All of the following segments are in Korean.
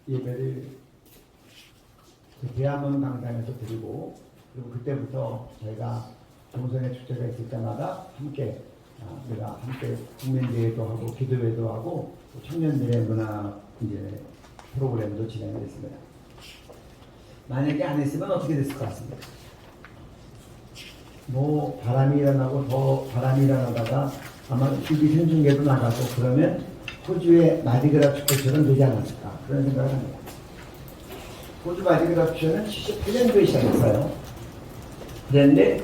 예배를 대한문 강당에서 드리고, 그리고 그때부터 저희가 동성애 축제가 있을 때마다 함께 우리가 함께 국민대회도 하고 기도회도 하고 청년들의 문화 이제 프로그램도 진행을 했습니다. 만약에 안 했으면 어떻게 됐을 것 같습니다. 뭐 바람이 일어나고 더 바람이 일어나다가 아마 TV 생중계도 나가고 그러면 호주의 마디그라 축제처럼 되지 않았을까 그런 생각을 합니다. 호주 마디그라 축제는 78년도에 시작했어요. 그런데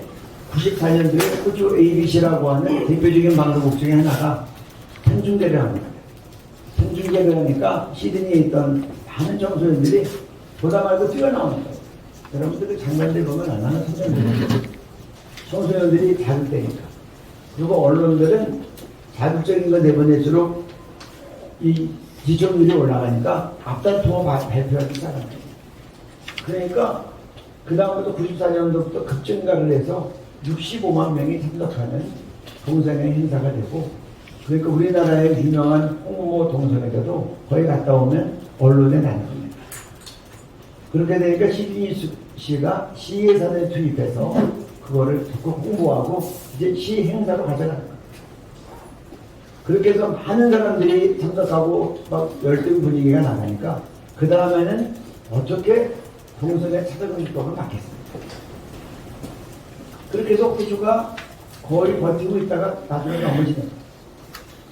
94년도에 호주 ABC라고 하는 대표적인 방송국 중에 하나가 생중계를 합니다. 생중계를 하니까 시드니에 있던 많은 청소년들이 보다 말고 뛰어나오는 거예요. 여러분들 그 장면들 보면 얼마나 청소년들이 자극되니까. 그리고 언론들은 자극적인 거 내보낼수록 이 시청률이 올라가니까 앞다투어 발표하기 시작합니다. 그러니까 그 다음부터 94년도부터 급증가를 해서 65만 명이 참석하는 동성애 행사가 되고, 그러니까 우리나라의 유명한 홍모 동성애자도 거기 갔다 오면 언론에 나눕니다. 그렇게 되니까 시드니시가 시 예산을 투입해서 그거를 적극 홍보하고 이제 시 행사로 가져가는 거예요. 그렇게 해서 많은 사람들이 참석하고 막 열등 분위기가 나가니까 그 다음에는 어떻게 동성애 차별금지법을 받겠습니까? 그렇게 해서 호주가 거의 버티고 있다가 나중에 넘어지는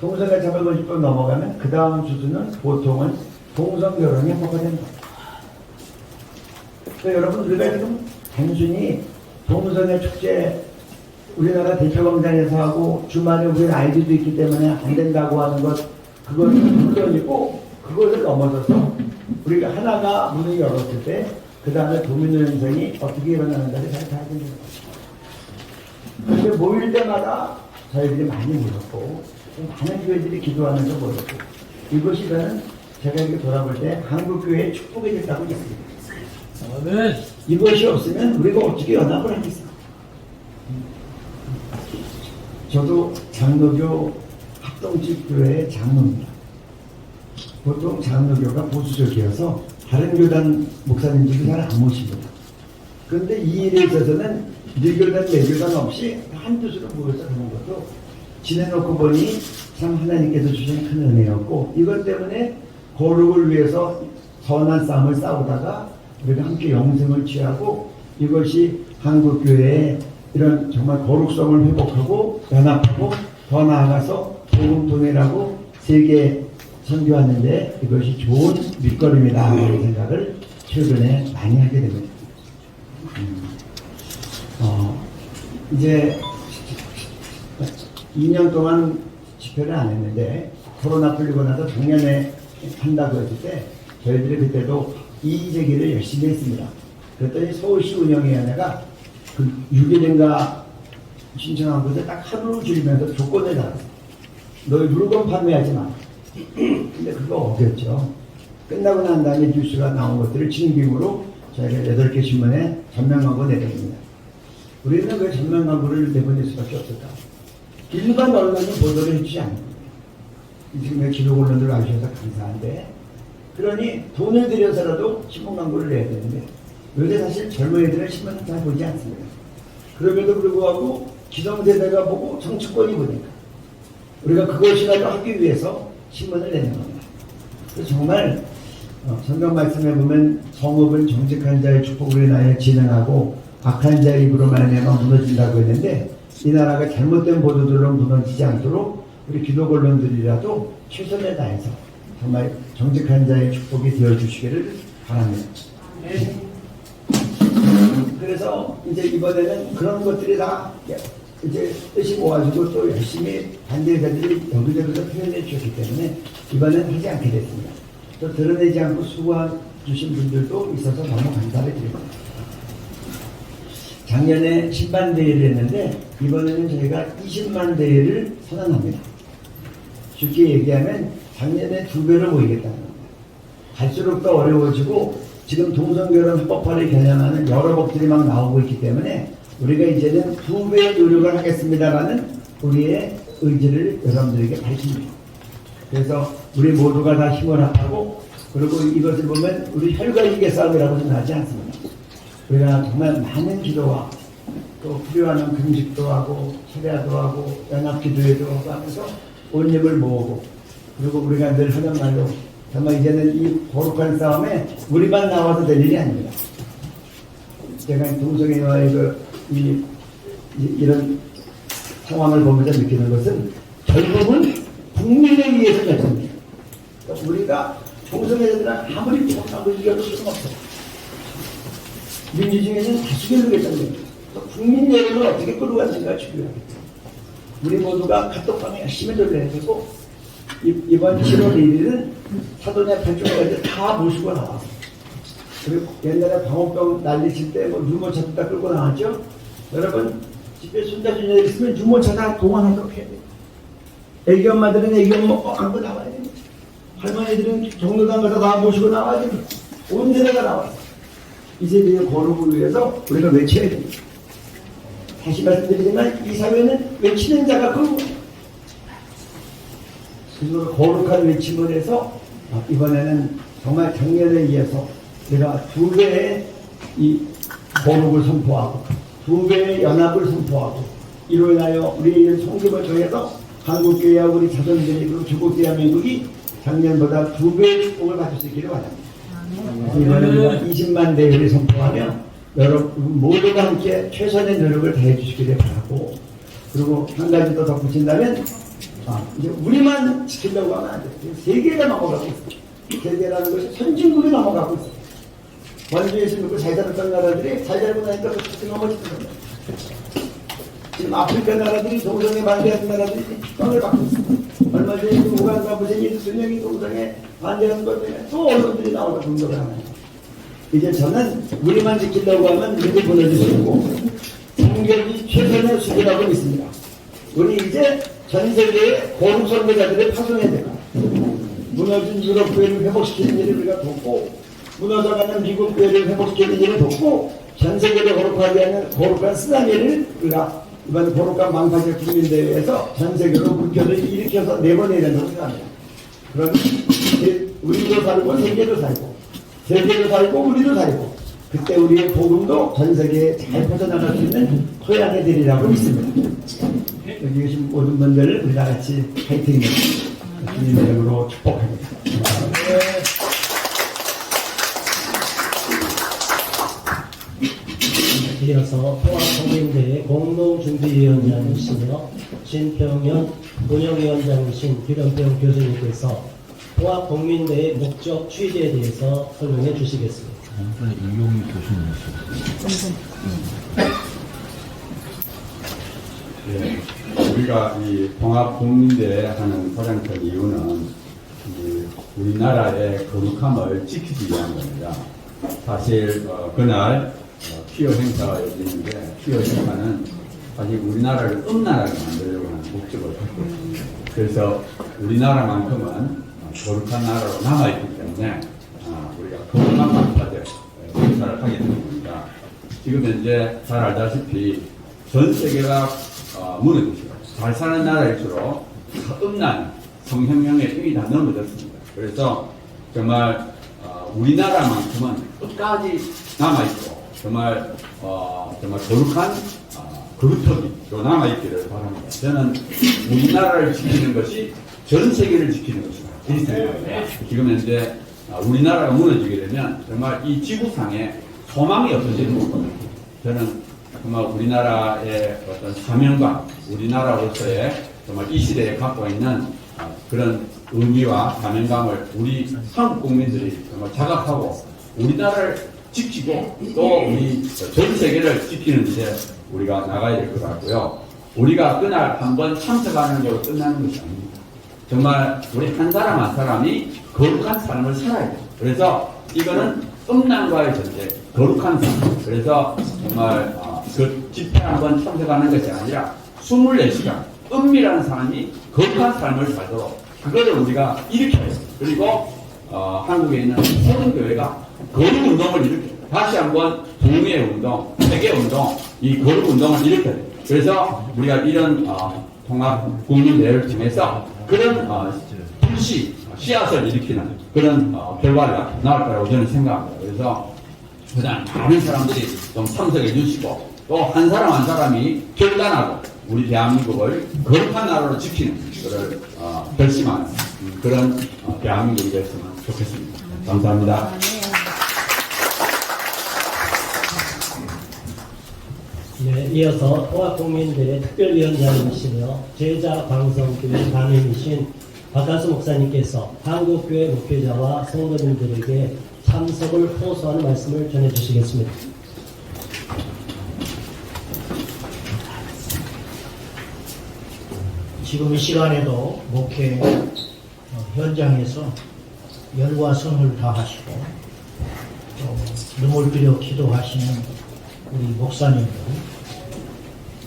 동성애 차별금지법 넘어가면 그 다음 수준은 보통은 동성결혼이 허가된다. 그러니까 여러분 우리가 지금 단순히 동성애 축제 우리나라 대표광장에서 하고 주말에 우리 아이들도 있기 때문에 안 된다고 하는 것 그것은 물론이고, 그것을 넘어서서 우리가 하나가 문을 열었을 때 그 다음에 도미노 현상이 어떻게 일어나는가를 잘 봐야 됩니다. 그런데 모일 때마다 저희들이 많이 모였고 많은 교회들이 기도하면서 모였고, 이것이 저는 제가 이렇게 돌아볼 때 한국교회의 축복이 됐다고 믿습니다. 아멘. 이것이 없으면 우리가 어떻게 연합을 하겠습니까? 저도 장로교 합동집 교회의 장로입니다. 보통 장로교가 보수적이어서 다른 교단 목사님들이 잘 안 모십니다. 그런데 이 일에 있어서는 일교단 내교단 없이 한 뜻으로 모여서 하는 것도 지내놓고 보니 참 하나님께서 주신 큰 은혜였고, 이것 때문에 거룩을 위해서 선한 싸움을 싸우다가 우리가 함께 영생을 취하고, 이것이 한국교회의 이런 정말 거룩성을 회복하고 연합하고 더 나아가서 복음 통일하고 세계 선교하는데 이것이 좋은 밑거름이다 하는 생각을 최근에 많이 하게 됩니다. 이제 2년 동안 집회를 안 했는데 코로나 풀리고 나서 작년에 한다고 했을 때 저희들이 그때도 이의제기를 열심히 했습니다. 그랬더니 서울시 운영위원회가 그 6일인가 신청한 곳에 딱 하루를 줄이면서 조건을 달았어요. 너희 물건 판매하지 마. 근데 그거 어겼죠. 끝나고 난 다음에 뉴스가 나온 것들을 진빔으로 저희가 8개 신문에 전면 광고 내립니다. 우리는 왜 전면 광고를 내보낼 수밖에 없을까? 일반 언론이 보도를 해주지 않는 거예요. 지금 기록 언론들 와주셔서 감사한데, 그러니 돈을 들여서라도 신문 광고를 내야 되는데 요새 사실 젊은 애들은 신문을 잘 보지 않습니다. 그럼에도 불구하고 기성세대가 보고 정치권이 보니까 우리가 그것이라도 하기 위해서 신문을 내는 겁니다. 그래서 정말 성경 말씀에 보면 성읍은 정직한 자의 축복으로 인하여 진행하고 악한 자의 입으로 말미암아 무너진다고 했는데, 이 나라가 잘못된 보도들로 무너지지 않도록 우리 기독 언론들이라도 최선을 다해서 정말 정직한 자의 축복이 되어주시기를 바랍니다. 그래서 이제 이번에는 그런 것들이 다 이제 뜻이 모아지고 또 열심히 반대자들이 여기저기서 표현해 주셨기 때문에 이번엔 하지 않게 됐습니다. 또 드러내지 않고 수고해 주신 분들도 있어서 너무 감사를 드립니다. 작년에 10만 대회를 했는데 이번에는 저희가 20만 대회를 선언합니다. 쉽게 얘기하면 작년에 2배로 모이겠다는 겁니다. 갈수록 더 어려워지고 지금 동성결혼 합법화를 겨냥하는 여러 법들이 막 나오고 있기 때문에 우리가 이제는 2배의 노력을 하겠습니다라는 우리의 의지를 여러분들에게 밝힙니다. 그래서 우리 모두가 다 힘을 합하고 그리고 이것을 보면 우리 혈과이계 싸움이라고 생각하지 않습니다. 우리가 정말 많은 기도와 또 필요한 금식도 하고 철야도 하고 연합기도회도 하고 하면서 온 힘을 모으고, 그리고 우리가 늘 하는 말로 정말 이제는 이 거룩한 싸움에 우리만 나와도 될 일이 아닙니다. 제가 동성애와의 이런 상황을 보면서 느끼는 것은 결국은 국민에 의해서 결정됩니다. 그러니까 우리가 동성애자들은 아무리 못하고 이겨도 소용없어. 민주주의는 다수결로 결정됩니다. 국민 여론을 어떻게 끌어가는지가 중요하겠죠. 우리 모두가 카톡방에 열심히 돌려야 되고, 이번 7월 1일은 사도냐 8종까지 다 모시고 나와서, 그리고 옛날에 방어병 난리칠 때 뭐 유모차도 다 끌고 나왔죠. 여러분 집에 손자손녀 있으면 유모차 다 동원하도록 해야 돼요. 애기 엄마들은 애기 엄마 안고 나와야 됩니다. 할머니들은 종로당 가서 다 모시고 나와야 됩니다. 온 세대가 나와요. 이 세대의 거룩을 위해서 우리가 외쳐야 됩니다. 다시 말씀드리지만 이 사회는 외치는 자가 그런 거예요. 그래서 거룩한 외침을 해서 이번에는 정말 작년에 이어서 제가 2배의 이 거룩을 선포하고 2배의 연합을 선포하고, 이로 인하여 우리의 성김을 통해서 한국교회와 우리 자손들이 그리고 주국 대한민국이 작년보다 2배의 축복을 받을 수 있기를 바랍니다. 이번에 우리가 20만 대회를 선포하며 여러분 모두가 함께 최선의 노력을 다해 주시기를 바라고, 그리고 한 가지 더 덧붙인다면 이제 우리만 지키려고 하면 안 돼요. 세계가 넘어가고 있어요. 세계라는 것이 선진국이 넘어가고 있어요. 원주에서 믿고 잘 살았던 나라들이 잘 살고 나니까 그렇게 넘어지는 거예요. 지금 아프리카 나라들이 동성애 반대하는 나라들이 핍박을 받고 있습니다. 얼마 전에 우간다 무생이 대통령이 동성애 반대하는 것 때문에 또 언론들이 나와서 공격을 하나요. 이제 저는 우리만 지키려고 하면 우리도 보내주시고 성경이 최선의 수비라고 믿습니다. 우리 이제 전 세계의 거룩 선교자들을 파송해야 됩니다. 무너진 유럽 교회를 회복시키는 일을 우리가 돕고, 무너져가는 미국 교회를 회복시키는 일을 돕고, 전 세계를 거룩하게 하는 거룩한 쓰나미를 우리가 이번 거룩한 망파제 국민대회에서 전 세계로 물결을 일으켜서 내보내야 된다고 생각합니다. 그럼 우리도 살고 세계도 살고, 세계도 살고 우리도 살고, 그때 우리의 복음도 전 세계에 잘 퍼져나갈 수 있는 토양이 되리라고 믿습니다. 여기 계신 모든 분들을 우리 다 같이 파이팅 주님의 이름으로 축복합니다. 이어서 통합국민대회 공동준비위원장이시며 신평현 운영위원장이신 규련병 교수님께서 통합국민대회 목적 취지에 대해서 설명해 주시겠습니다. 이용희 교수님이시죠. 네, 우리가 이 통합국민대회 하는 가장 큰 이유는 우리나라의 거룩함을 지키기 위한 겁니다. 사실 그날 퀴어 행사가 열리는데, 퀴어 행사는 사실 우리나라를 음란하게 만들려고 하는 목적을 갖고 있습니다. 그래서 우리나라만큼은 거룩한 나라로 남아있기 때문에 우리가 거룩한 방파제 행사를 하게 되는 겁니다. 지금 현재 잘 알다시피 전 세계가 무너지고 잘 사는 나라일수록 음란, 성혁명의 힘이 다 넘어졌습니다. 그래서 정말 우리나라만큼은 끝까지 남아있고 정말 거룩한 거룩함이 남아있기를 바랍니다. 저는 우리나라를 지키는 것이 전 세계를 지키는 것이다, 이 생각입니다. 지금 현재 우리나라가 무너지게 되면 정말 이 지구상에 소망이 없어지는 거거든요. 저는 정말 우리나라의 어떤 사명감, 우리나라로서의 정말 이 시대에 갖고 있는 그런 의미와 사명감을 우리 한국 국민들이 정말 자각하고 우리나라를 지키고 또 우리 전 세계를 지키는 데 우리가 나가야 될 것 같고요. 우리가 그날 한번 참석하는 걸로 끝나는 것이 아닙니다. 정말 우리 한 사람 한 사람이 거룩한 삶을 살아야 돼요. 그래서 이거는 음란과의 전쟁, 거룩한 삶. 그래서 정말 그 집회 한번 참석하는 것이 아니라 24시간 은밀한 사람이 거룩한 삶을 살도록 그거를 우리가 일으켜야 돼요. 그리고 한국에 있는 모든 교회가 거룩 운동을 일으켜요. 다시 한번 동의의 운동, 세계 운동, 이 거룩 운동을 일으켜야 돼요. 그래서 우리가 이런 통합 국민대회를 통해서 그런 불씨, 씨앗을 일으키는 그런 결과가 나올 거라고 저는 생각합니다. 그래서 그냥 많은 사람들이 좀 참석해 주시고 또 한 사람 한 사람이 결단하고 우리 대한민국을 거룩한 나라로 지키는 그를 결심하는 그런 대한민국이 됐으면 좋겠습니다. 감사합니다. 네, 이어서 통합국민대회 특별위원장이시며 제자방성교회 담임이신 박한수 목사님께서 한국교회 목회자와 성도님들에게 참석을 호소하는 말씀을 전해주시겠습니다. 지금 이 시간에도 목회 현장에서 열과 성을 다하시고 또 눈물 들여 기도하시는 우리 목사님들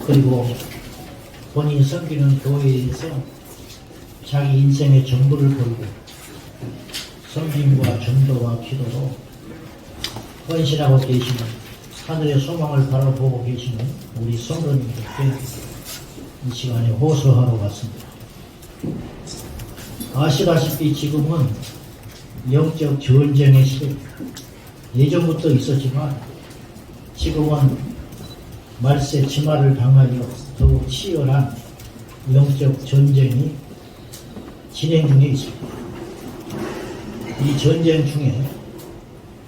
그리고 본인이 섬기는 교회에서 자기 인생의 전부를 걸고 섬김과 전도와 기도로 헌신하고 계시는 하늘의 소망을 바라보고 계시는 우리 성도님들께 이 시간에 호소하러 왔습니다. 아시다시피 지금은 영적 전쟁의 시대입니다. 예전부터 있었지만 지금은 말세 치마를 당하여 더욱 치열한 영적 전쟁이 진행 중에 있습니다. 이 전쟁 중에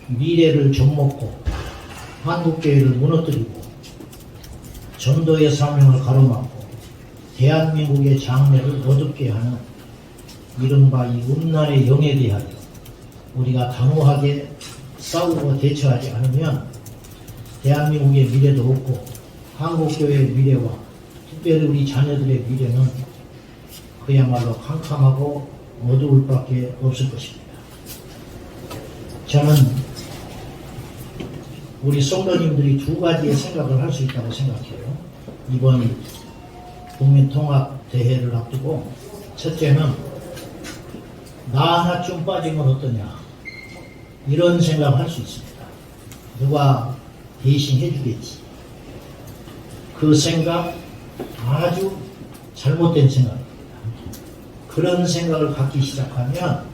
미래를 좀먹고 한국교회를 무너뜨리고 전도의 사명을 가로막고 대한민국의 장래를 어둡게 하는 이른바 이 음란의 영에 대하여 우리가 단호하게 싸우고 대처하지 않으면 대한민국의 미래도 없고 한국교회의 미래와 특별히 우리 자녀들의 미래는 그야말로 캄캄하고 어두울 밖에 없을 것입니다. 저는 우리 성도님들이 두 가지의 생각을 할 수 있다고 생각해요. 이번 국민통합대회를 앞두고 첫째는 나 하나쯤 빠지면 어떠냐 이런 생각을 할 수 있습니다. 누가 대신 해주겠지. 그 생각 아주 잘못된 생각입니다. 그런 생각을 갖기 시작하면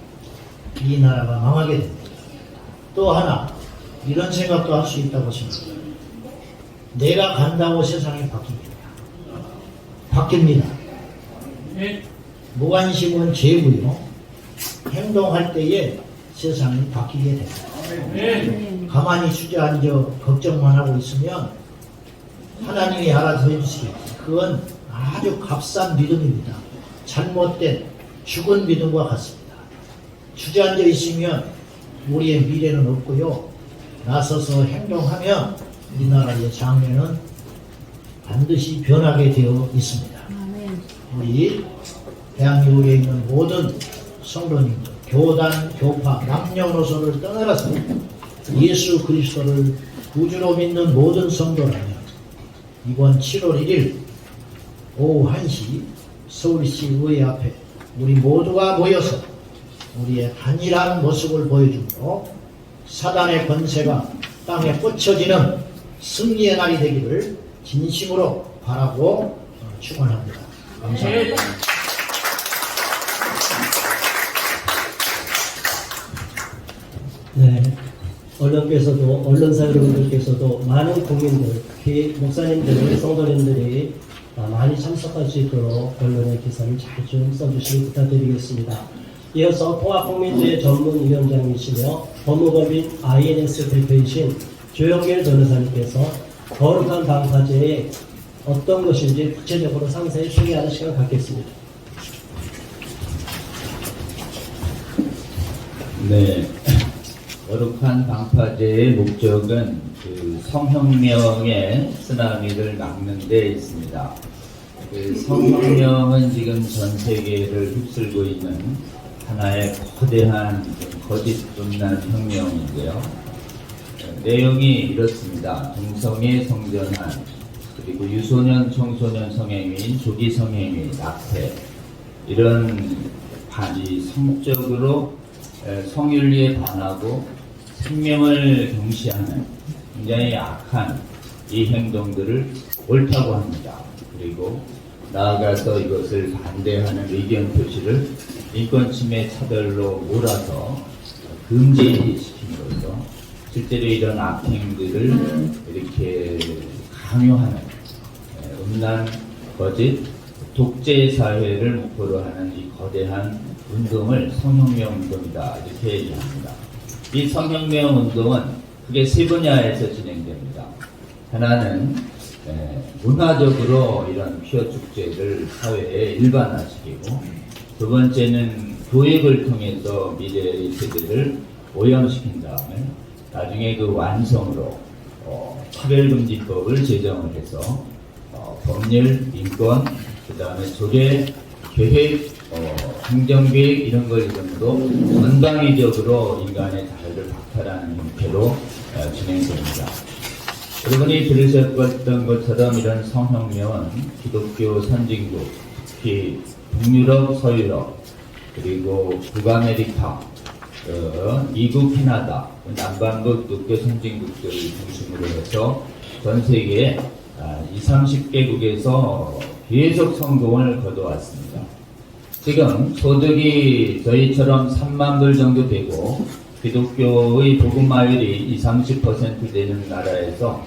이 나라가 망하게 됩니다. 또 하나 이런 생각도 할 수 있다고 생각해요. 내가 간다고 세상이 바뀝니다. 무관심은 죄고요. 행동할 때에 세상이 바뀌게 됩니다. 가만히 주저앉아 걱정만 하고 있으면 하나님이 알아서 해주시겠죠. 그건 아주 값싼 믿음입니다. 잘못된 죽은 믿음과 같습니다. 주저앉아 있으면 우리의 미래는 없고요. 나서서 행동하면 이 나라의 장래는 반드시 변하게 되어 있습니다. 우리 대한민국에 있는 모든 성도님들, 교단, 교파, 남녀노소를 떠나서 예수 그리스도를 구주로 믿는 모든 성도라면 이번 7월 1일 오후 1시 서울시 의회 앞에 우리 모두가 모여서 우리의 단일한 모습을 보여주고 사단의 권세가 땅에 꽂혀지는 승리의 날이 되기를 진심으로 바라고 축원합니다. 감사합니다. 네, 언론께서도 언론사 여러분들께서도 많은 국민들, 특히 목사님들, 성도님들이 많이 참석할 수 있도록 언론의 기사를 잘 좀 써주시기 부탁드리겠습니다. 이어서 통합국민대회 전문위원장이시며 법무법인 INS 대표이신 조영길 변호사님께서 거룩한 방파제에 어떤 것인지 구체적으로 상세히 소개하는 시간을 갖겠습니다. 네. 거룩한 방파제의 목적은 그 성혁명의 쓰나미를 막는 데 있습니다. 그 성혁명은 지금 전 세계를 휩쓸고 있는 하나의 거대한 거짓 분란 혁명인데요. 내용이 이렇습니다. 동성애 성전환, 그리고 유소년 청소년 성행위, 조기 성행위, 낙태, 이런 반이 성적으로 성윤리에 반하고 생명을 경시하는 굉장히 악한 이 행동들을 옳다고 합니다. 그리고 나아가서 이것을 반대하는 의견 표시를 인권 침해 차별로 몰아서 금지시킴으로써 실제로 이런 악행들을 이렇게 강요하는 음란, 거짓, 독재 사회를 목표로 하는 이 거대한 운동을 성혁명 운동이다 이렇게 얘기합니다. 이 성혁명 운동은 크게 세 분야에서 진행됩니다. 하나는 문화적으로 이런 퀴어 축제를 사회에 일반화시키고, 두 번째는 교육을 통해서 미래의 세대를 오염시킨 다음에 나중에 그 완성으로 차별금지법을 제정을 해서 법률, 인권, 그 다음에 조례, 계획, 행정계획 이런 걸 이름으로 전방위적으로 인간의 자유를 박탈하는 형태로 진행됩니다. 여러분이 들으셨던 것처럼 이런 성혁명은 기독교 선진국, 특히 북유럽, 서유럽, 그리고 북아메리카, 미국, 캐나다, 남반구 기독교 선진국들을 중심으로 해서 전 세계 20, 30개국에서 계속 성공을 거둬왔습니다. 지금 소득이 저희처럼 3만 불 정도 되고 기독교의 복음화율이 20, 30% 되는 나라에서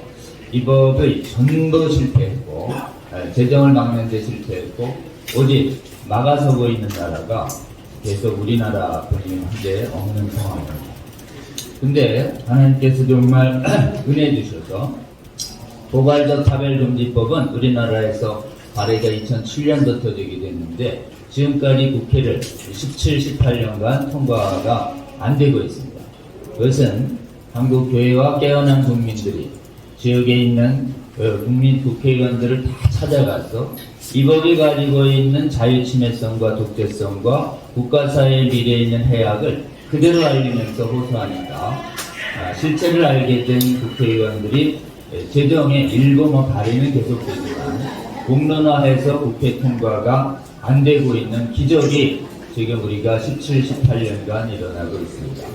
이 법을 전부 실패했고, 재정을 막는 데 실패했고, 오직 막아서고 있는 나라가 계속 우리나라 뿐이 현재 없는 상황입니다. 근데 하나님께서 정말 은혜 주셔서 포괄적 차별금지법은 우리나라에서 발의가 2007년부터 되게 됐는데 지금까지 국회를 17, 18년간 통과가 안 되고 있습니다. 그것은 한국 교회와 깨어난 국민들이 지역에 있는 국민 국회의원들을 다 찾아가서 이 법이 가지고 있는 자유침해성과 독재성과 국가사회의 미래에 있는 해악을 그대로 알리면서 호소하니까 실체를 알게 된 국회의원들이 재정의 일부 발의는 계속되지만 공론화해서 국회 통과가 안 되고 있는 기적이 지금 우리가 17, 18년간 일어나고 있습니다.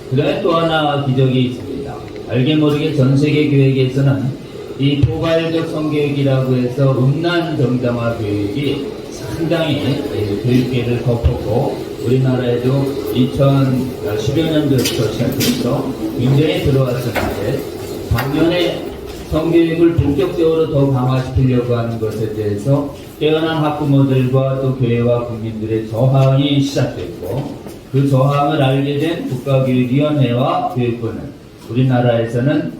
그 다음에 또 하나 기적이 있습니다. 알게 모르게 전 세계 교회에서는 이 포괄적 성교육이라고 해서 음란 정당화 교육이 상당히 교육계를 덮었고 우리나라에도 2010여 년도부터 시작해서 굉장히 들어왔었는데 작년에 성교육을 본격적으로 더 강화시키려고 하는 것에 대해서 깨어난 학부모들과 또 교회와 국민들의 저항이 시작됐고 그 저항을 알게 된 국가교육위원회와 교육부는 우리나라에서는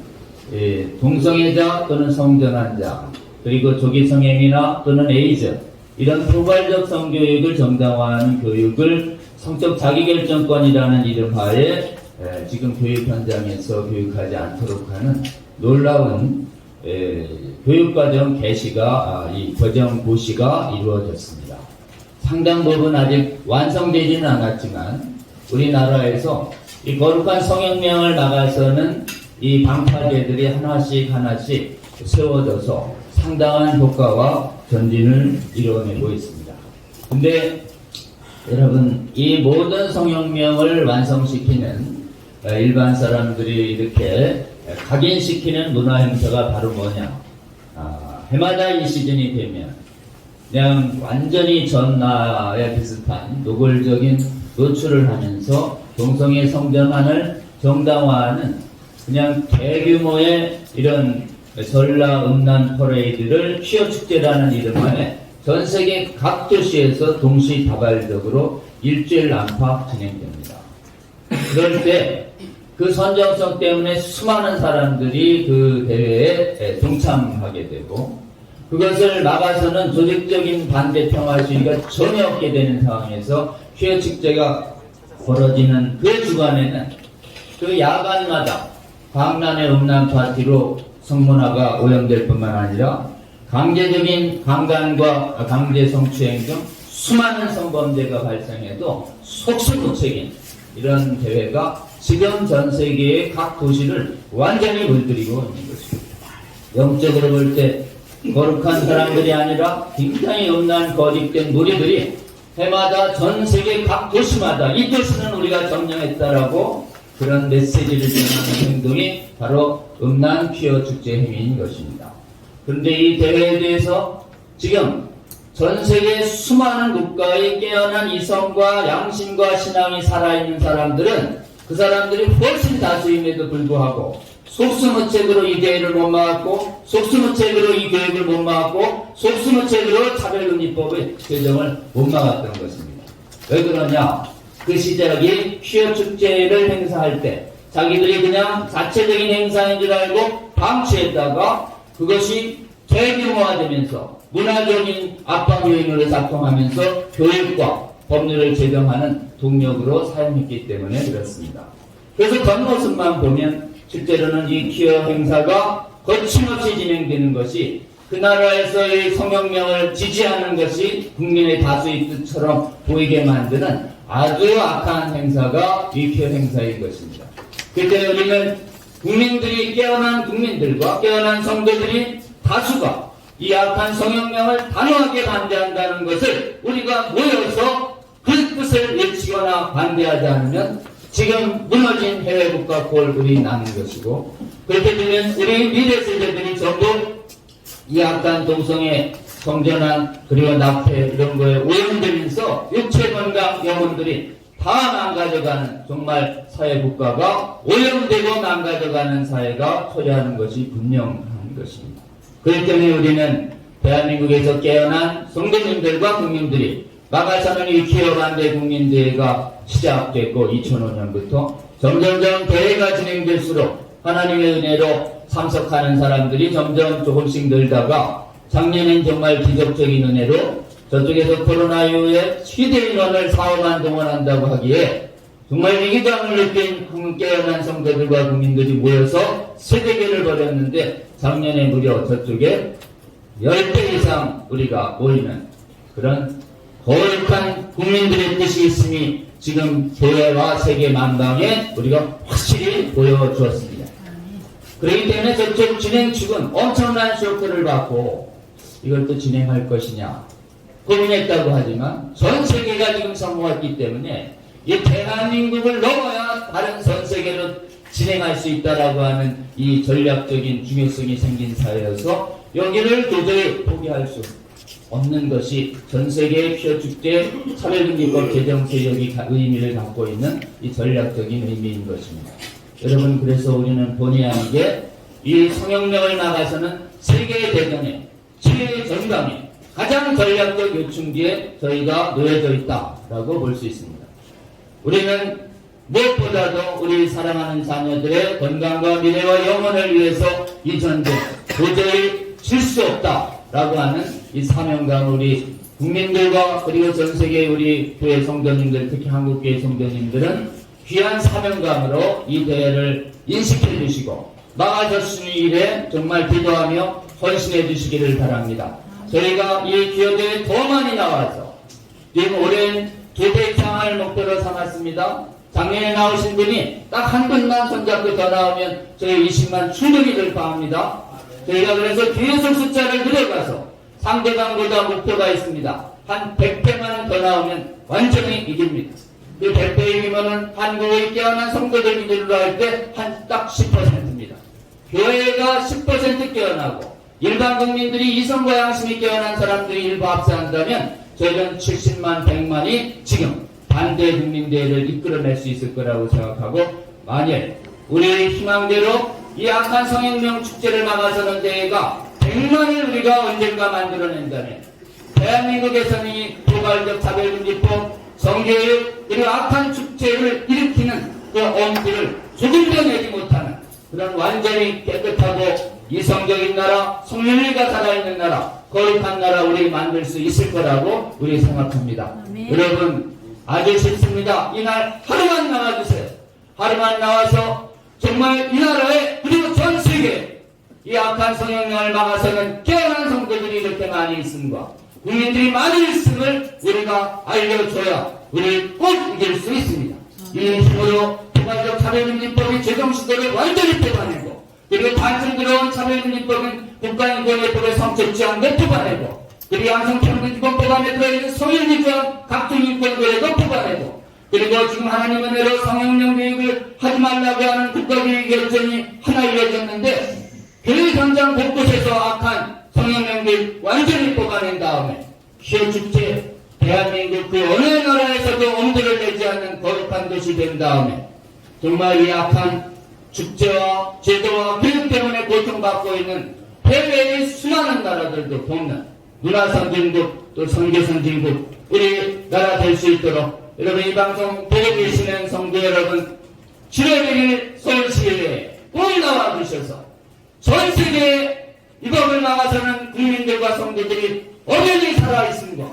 동성애자 또는 성전환자 그리고 조기성애미나 또는 에이즈 이런 포괄적 성교육을 정당화하는 교육을 성적 자기결정권이라는 이름하에 지금 교육 현장에서 교육하지 않도록 하는 놀라운 교육과정 개시가 이 과정 고시가 이루어졌습니다. 상당 부분 아직 완성되지는 않았지만 우리나라에서 이 거룩한 성혁명을 나가서는 이 방파제들이 하나씩 세워져서 상당한 효과와 전진을 이루어내고 있습니다. 근데 여러분 이 모든 성혁명을 완성시키는 일반 사람들이 이렇게 각인시키는 문화 행사가 바로 뭐냐? 해마다 이 시즌이 되면 그냥 완전히 전나에 비슷한 노골적인 노출을 하면서 동성애 성전환을 정당화하는 그냥 대규모의 이런 전라 음란 퍼레이드를 퀴어 축제라는 이름하에 전 세계 각 도시에서 동시다발적으로 일주일 안팎 진행됩니다. 그럴 때 그 선정성 때문에 수많은 사람들이 그 대회에 동참하게 되고 그것을 막아서는 조직적인 반대 평화 시위가 전혀 없게 되는 상황에서 퀴어 축제가 벌어지는 그 주간에는 그 야간마다 광란의 음란 파티로 성문화가 오염될 뿐만 아니라 강제적인 강간과 강제 성추행 등 수많은 성범죄가 발생해도 속수무책인 이런 대회가 지금 전 세계의 각 도시를 완전히 물들이고 있는 것입니다. 영적으로 볼 때 거룩한 사람들이 아니라 굉장히 음란 거짓된 무리들이 해마다 전 세계 각 도시마다 이 도시는 우리가 점령했다라고 그런 메시지를 전하는 행동이 바로 음란 퀴어 축제 행위인 것입니다. 그런데 이 대회에 대해서 지금 전 세계 수많은 국가의 깨어난 이성과 양심과 신앙이 살아있는 사람들은 그 사람들이 훨씬 다수임에도 불구하고 속수무책으로 이 대회를 못 막았고, 속수무책으로 이 교육을 못 막았고, 속수무책으로 차별금지법의 개정을 못 막았던 것입니다. 왜 그러냐? 그 시작이 퀴어 축제를 행사할 때 자기들이 그냥 자체적인 행사인 줄 알고 방치했다가 그것이 대규모화되면서 문화적인 압박 요인으로 작동하면서 교육과 법률을 제정하는 동력으로 사용했기 때문에 그렇습니다. 그래서 겉모습만 보면 실제로는 이 퀴어 행사가 거침없이 진행되는 것이 그 나라에서의 성혁명을 지지하는 것이 국민의 다수의 뜻처럼 보이게 만드는 아주 악한 행사가 이 퀴어 행사인 것입니다. 그때 우리는 국민들이 깨어난 국민들과 깨어난 성도들이 다수가 이 악한 성혁명을 단호하게 반대한다는 것을 우리가 모여서 그 뜻을 외치거나 반대하지 않으면 지금 무너진 해외국가 꼴이 나는 것이고, 그렇게 되면 우리 미래 세대들이 전부 이 악한 동성애, 성전환, 그리고 납해 이런 거에 오염되면서 육체 건강 영혼들이 다 망가져가는 정말 사회국가가 오염되고 망가져가는 사회가 초래하는 것이 분명한 것입니다. 그렇기 때문에 우리는 대한민국에서 깨어난 성도님들과 국민들이 마가사는 이 퀴어 반대 국민대회가 시작됐고 2005년부터 점점점 대회가 진행될수록 하나님의 은혜로 참석하는 사람들이 점점 조금씩 늘다가 작년엔 정말 기적적인 은혜로 저쪽에서 코로나 이후에 시대 인원을 4억만 동원한다고 하기에 정말 위기감을 느낀 한국 깨어난 성도들과 국민들이 모여서 세대교를 벌였는데 작년에 무려 저쪽에 10배 이상 우리가 모이는 그런 거룩한 국민들의 뜻이 있음이 지금 교회와 세계 만방에 우리가 확실히 보여주었습니다. 그렇기 때문에 저쪽 진행 측은 엄청난 쇼크를 받고 이걸 또 진행할 것이냐 고민했다고 하지만 전 세계가 지금 성공했기 때문에 이 대한민국을 넘어야 다른 전 세계로 진행할 수 있다라고 하는 이 전략적인 중요성이 생긴 사회여서 여기를 도저히 포기할 수 없는 것이 전 세계의 퀴어 축제 차별금지법 개정 세력이 의미를 갖고 있는 이 전략적인 의미인 것입니다. 여러분, 그래서 우리는 본의 아니게 이 성혁명을 나가서는 세계 대전에 지혜의 전강에 가장 전략적 요충지에 저희가 놓여져 있다라고 볼 수 있습니다. 우리는 무엇보다도 우리 사랑하는 자녀들의 건강과 미래와 영혼을 위해서 이 전쟁 도저히 질 수 없다라고 하는 이 사명감 우리 국민들과 그리고 전 세계 우리 교회 성도님들, 특히 한국교회 성도님들은 귀한 사명감으로 이 대회를 인식해 주시고 막아주시는 일에 정말 기도하며 헌신해 주시기를 바랍니다. 저희가 이 기업대회에 더 많이 나와서 지금 올해는 2배 이상을 목표로 삼았습니다. 작년에 나오신 분이 딱 한 분만 손잡고 더 나오면 저희 20만 충분히 돌파합니다. 저희가 그래서 계속 숫자를 늘려가서 상대방보다 목표가 있습니다. 한 100배만 더 나오면 완전히 이깁니다. 그 100배 이기면은 한국의 깨어난 성도들 기준으로 할 때 한 딱 10%입니다. 교회가 10% 깨어나고 일반 국민들이 이성과 양심이 깨어난 사람들이 일부 합세한다면 저희는 70만, 100만이 지금 반대 국민대회를 이끌어낼 수 있을 거라고 생각하고, 만일 우리의 희망대로 이 악한 성혁명 축제를 막아서는 대회가 100만을 우리가 언젠가 만들어낸다면 대한민국에서는 이 포괄적 차별금지법, 성교육, 그리고 악한 축제를 일으키는 그 엄지를 조금 더 내지 못하는 그런 완전히 깨끗하고 이성적인 나라, 성윤리가 살아있는 나라, 거룩한 나라 우리 만들 수 있을 거라고 우리 생각합니다. 아멘. 여러분, 아주 쉽습니다. 이날 하루만 나와주세요. 하루만 나와서 정말 이 나라에 그리고 전 세계에 이 악한 성혁명을 막아서는 깨어난 성도들이 이렇게 많이 있음과 국민들이 많이 있음을 우리가 알려줘야 우리 꼭 이길 수 있습니다. 이 힘으로 포괄적 차별금지법의 제정 시도를 완전히 뽑아내고, 그리고 단순 들어온 차별금지법은 국가인권예법의 성적 지향도 뽑아내고, 그리고 양성평등기본 법안에 들어있는 성인인권 각종 인권구에도 뽑아내고, 그리고 지금 하나님 은혜로 성혁명 교육을 하지 말라고 하는 국가교육 결정이 하나 이루어졌는데 교육 현장 곳곳에서 악한 성혁명 교육 완전히 뽑아낸 다음에 퀴어 축제, 대한민국 그 어느 나라에서도 엄두를 내지 않는 거룩한 도시 된 다음에 정말 이 악한 축제와 제도와 교육 때문에 고통받고 있는 해외의 수많은 나라들도 돕는 문화선진국 또 선교선진국 우리나라 될 수 있도록 여러분 이 방송 보고 계시는 성도 여러분 7월 1일 서울시에 꼭 나와 주셔서 전 세계에 이 법을 막아서는 국민들과 성도들이 엄연히 살아있습니다.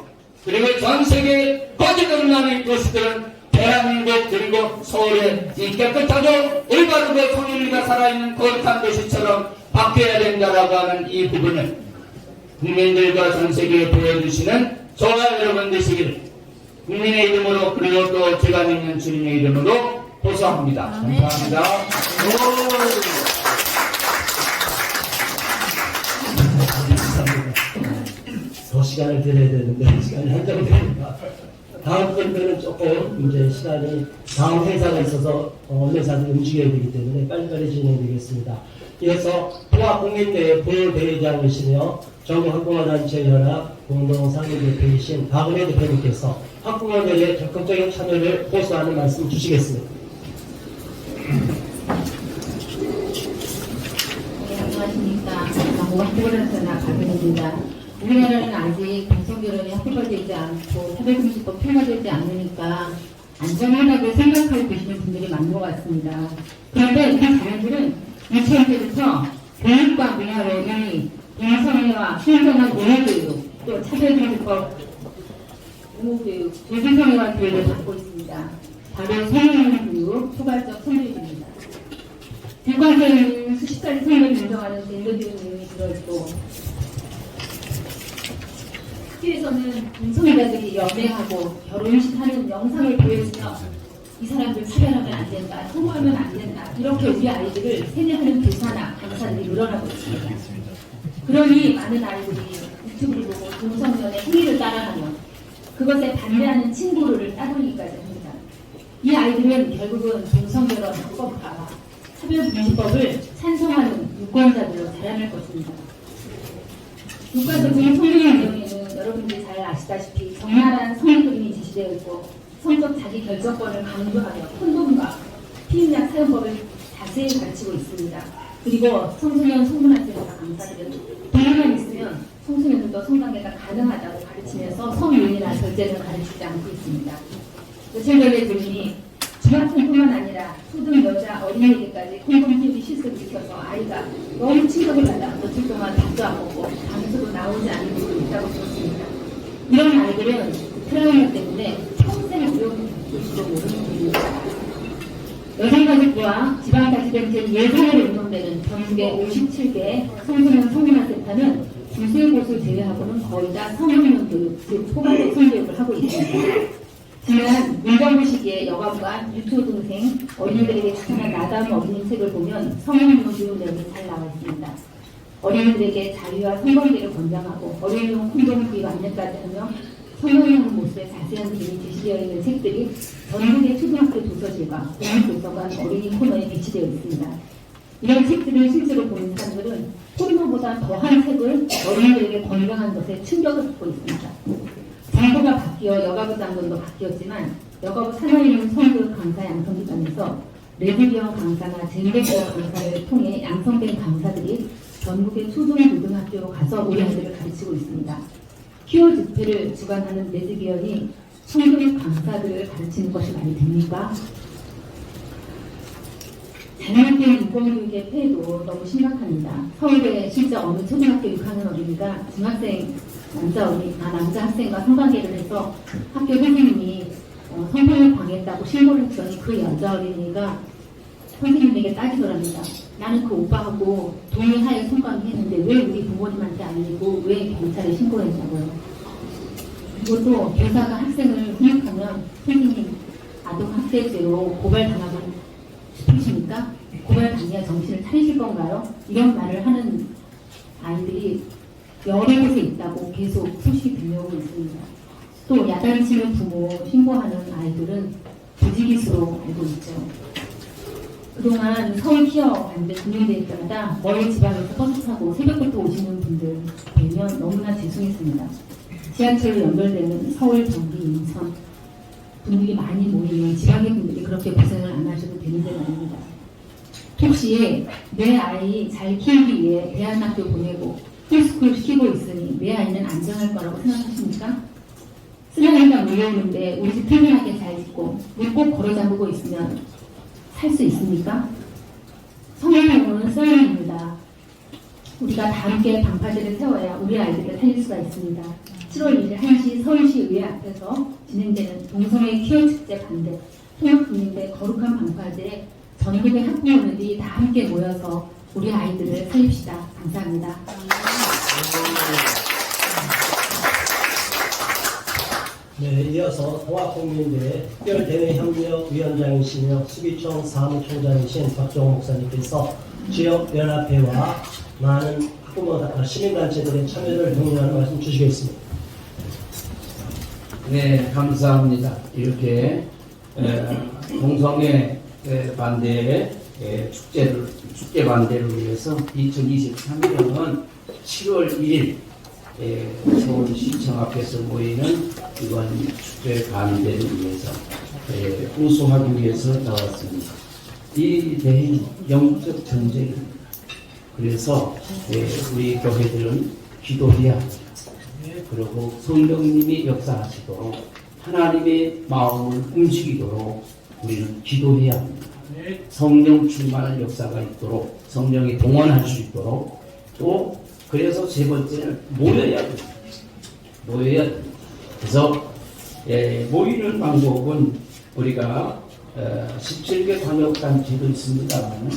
그리고 전 세계 거짓없는 도시들은 대한민국 그리고 서울의 이 깨끗하고 올바르고 성인리가 살아있는 거룩한 도시처럼 바뀌어야 된다라고 하는 이 부분을 국민들과 전 세계에 보여주시는 저와 여러분 되시기를 국민의 이름으로 그리고 또 제가 믿는 주님의 이름으로 호소합니다. 감사합니다. 더 시간을 드려야 되는데 시간이 한정됩니다. 다음 건들은 조금 이제 시간이 다음 행사가 있어서 언론사들이 움직여야 되기 때문에 빨리빨리 진행되겠습니다. 이어서 통합국민대회 부대회장이시며 전국학부모단체연합 공동상임대표이신 박은혜 대표님께서 학부모들의 적극적인 참여를 호소하는 말씀 주시겠습니다. 네, 안녕하십니까. 학부모단체연합 박은혜입니다. 우리나라는 아직 동성결혼이 합법화되지 않고 차별금지법 통과되지 않으니까 안전하다고 생각하고 계시는 분들이 많은 것 같습니다. 그런데 이 자녀들은 유치원 때부터 교육과 문화로 이미 동성애와 신성한 우호교육, 또 차별금지법 우호교육, 조기성애와 교육을 받고 있습니다. 바로 성인용 교육, 포괄적 선생님입니다. 교과서에는 수십 가지 성을 인정하는 젠더교육 내용이 들어있고 학교에서는 동성애자들이 연애하고 결혼식하는 영상을 보여주며 이 사람들 차별하면 안 된다, 통보하면 안 된다 이렇게 우리 아이들을 세뇌하는 교사나 강사들이 늘어나고 있습니다. 그러니 많은 아이들이 유튜브를 보고 동성연애 행위를 따라하며 그것에 반대하는 친구를 따돌리기까지 합니다. 이 아이들은 결국은 동성결혼 합법화, 차별금지법을 찬성하는 유권자들로 자라날 것입니다. 교과서적인 성경의 내용에는 여러분들이 잘 아시다시피 적나라한 성의 그림이 제시되어 있고 성적 자기 결정권을 강조하며 콘돔과 피임약 사용법을 자세히 가르치고 있습니다. 그리고 청소년 성문화센터 강사들은 돈만 있으면 청소년들도 성관계가 가능하다고 가르치면서 성유인이나 절제를 가르치지 않고 있습니다. 며칠 전에 들으니 중학생뿐만 아니라 초등 여자 어린이에게까지 콘돔 피입이 실습을 시켜서 아이가 너무 충격을 받아 며칠 동안 밥도 안 먹고 방에서도 나오지 않는 분도 있다고 들었습니다. 이런 아이들은 트라우마 때문에 평생을 무용실지도 모르는 분입니다. 여성가족부와 지방자치단체 예산으로 운영되는 전국의 57개 청소년 성문화센터는 두세 곳을 제외하고는 거의 다 성학년 교육, 즉 포괄적 성교육을 하고 있습니다. 지난 문정부 시기에 여가부가 유초등생 어린이들에게 추천한 나다운 어린이 책을 보면 성인용 교육 내용이 잘 나와 있습니다. 어린이들에게 자유와 성관계를 권장하고 어린이용 콘돔 구입 안내까지 하며 성형하는 모습에 자세한 그림이 제시되어 있는 책들이 전국의 초등학교 도서실과 공립도서관 어린이 코너에 배치되어 있습니다. 이런 책들을 실제로 보는 사람들은 포르노보다 더한 책을 어린이들에게 권장한 것에 충격을 받고 있습니다. 정부가 바뀌어 여가부 장관도 바뀌었지만 여가부 산하인은 성교육 강사 양성기관에서 레즈비언 강사나 젠더케어 강사를 통해 양성된 강사들이 전국의 초등 고등학교로 가서 우리 아이들을 가르치고 있습니다. 퀴어 집회를 주관하는 레즈비언이 성교육 강사들을 가르치는 것이 말이 됩니까? 잘못된 인권교육의 폐해도 너무 심각합니다. 서울에 실제 어느 초등학교 6학년 어린이가 중학생 남자 학생과 성관계를 해서 학교 선생님이 성폭력 당했다고 신고를 했더니 그 여자 어린이가 선생님에게 따지더랍니다. 나는 그 오빠하고 동의하에 성관계 했는데 왜 우리 부모님한테 알리고 왜 경찰에 신고했냐고요. 그리고 교사가 학생을 훈육하면 선생님 아동학대죄로 고발당하고 싶으십니까? 고발당해야 정신을 차리실 건가요? 이런 말을 하는 아이들이 여러 곳에 있다고 계속 소식이 들려오고 있습니다. 또 야단치는 부모 신고하는 아이들은 부지기수로 알고 있죠. 그동안 서울 퀴어 반대 국민대회 때마다 멀리 지방에서 버스 타고 새벽부터 오시는 분들 뵈면 너무나 죄송했습니다. 지하철로 연결되는 서울, 경기, 인천 분들이 많이 모이면 지방의 분들이 그렇게 고생을 안 하셔도 되는 데가 아닙니다. 혹시 내 아이 잘 키우기 위해 대안학교 보내고 홈스쿨 시키고 있으니 내 아이는 안정할 거라고 생각하십니까? 쓰나미가 몰려오는데 우리 집 튼튼하게 잘 짓고 물 꼭 걸어 잠그고 있으면 살 수 있습니까? 성령으로는 썰령입니다. 우리가 다 함께 방파제를 세워야 우리 아이들을 살릴 수가 있습니다. 7월 1일 1시 서울시의회 앞에서 진행되는 동성애 퀴어 축제 반대 통합국민대 거룩한 방파제 전국의 학부모님들이 다 함께 모여서 우리 아이들을 살립시다. 감사합니다. 네, 이어서 통합국민대 특별대외협력위원장이시며 수기청 사무총장이신 박정호 목사님께서 지역연합회와 많은 학부모 시민단체들의 참여를 독려하는 말씀 주시겠습니다. 네, 감사합니다. 이렇게 동성애 반대 축제 반대를 위해서 2023년은 7월 1일 서울시청 앞에서 모이는 이번 축제 반대를 위해서 우수하기 위해서 나왔습니다. 이 대회는 영적 전쟁입니다. 그래서 우리 교회들은 기도해야 합니다. 그리고 성령님이 역사하시도록 하나님의 마음을 움직이도록 우리는 기도해야 합니다. 성령 충만한 역사가 있도록 성령이 동원할 수 있도록 또 그래서 세 번째는 모여야 됩니다. 모여야 됩니다. 그래서 모이는 방법은 우리가 17개 광역단체도 있습니다만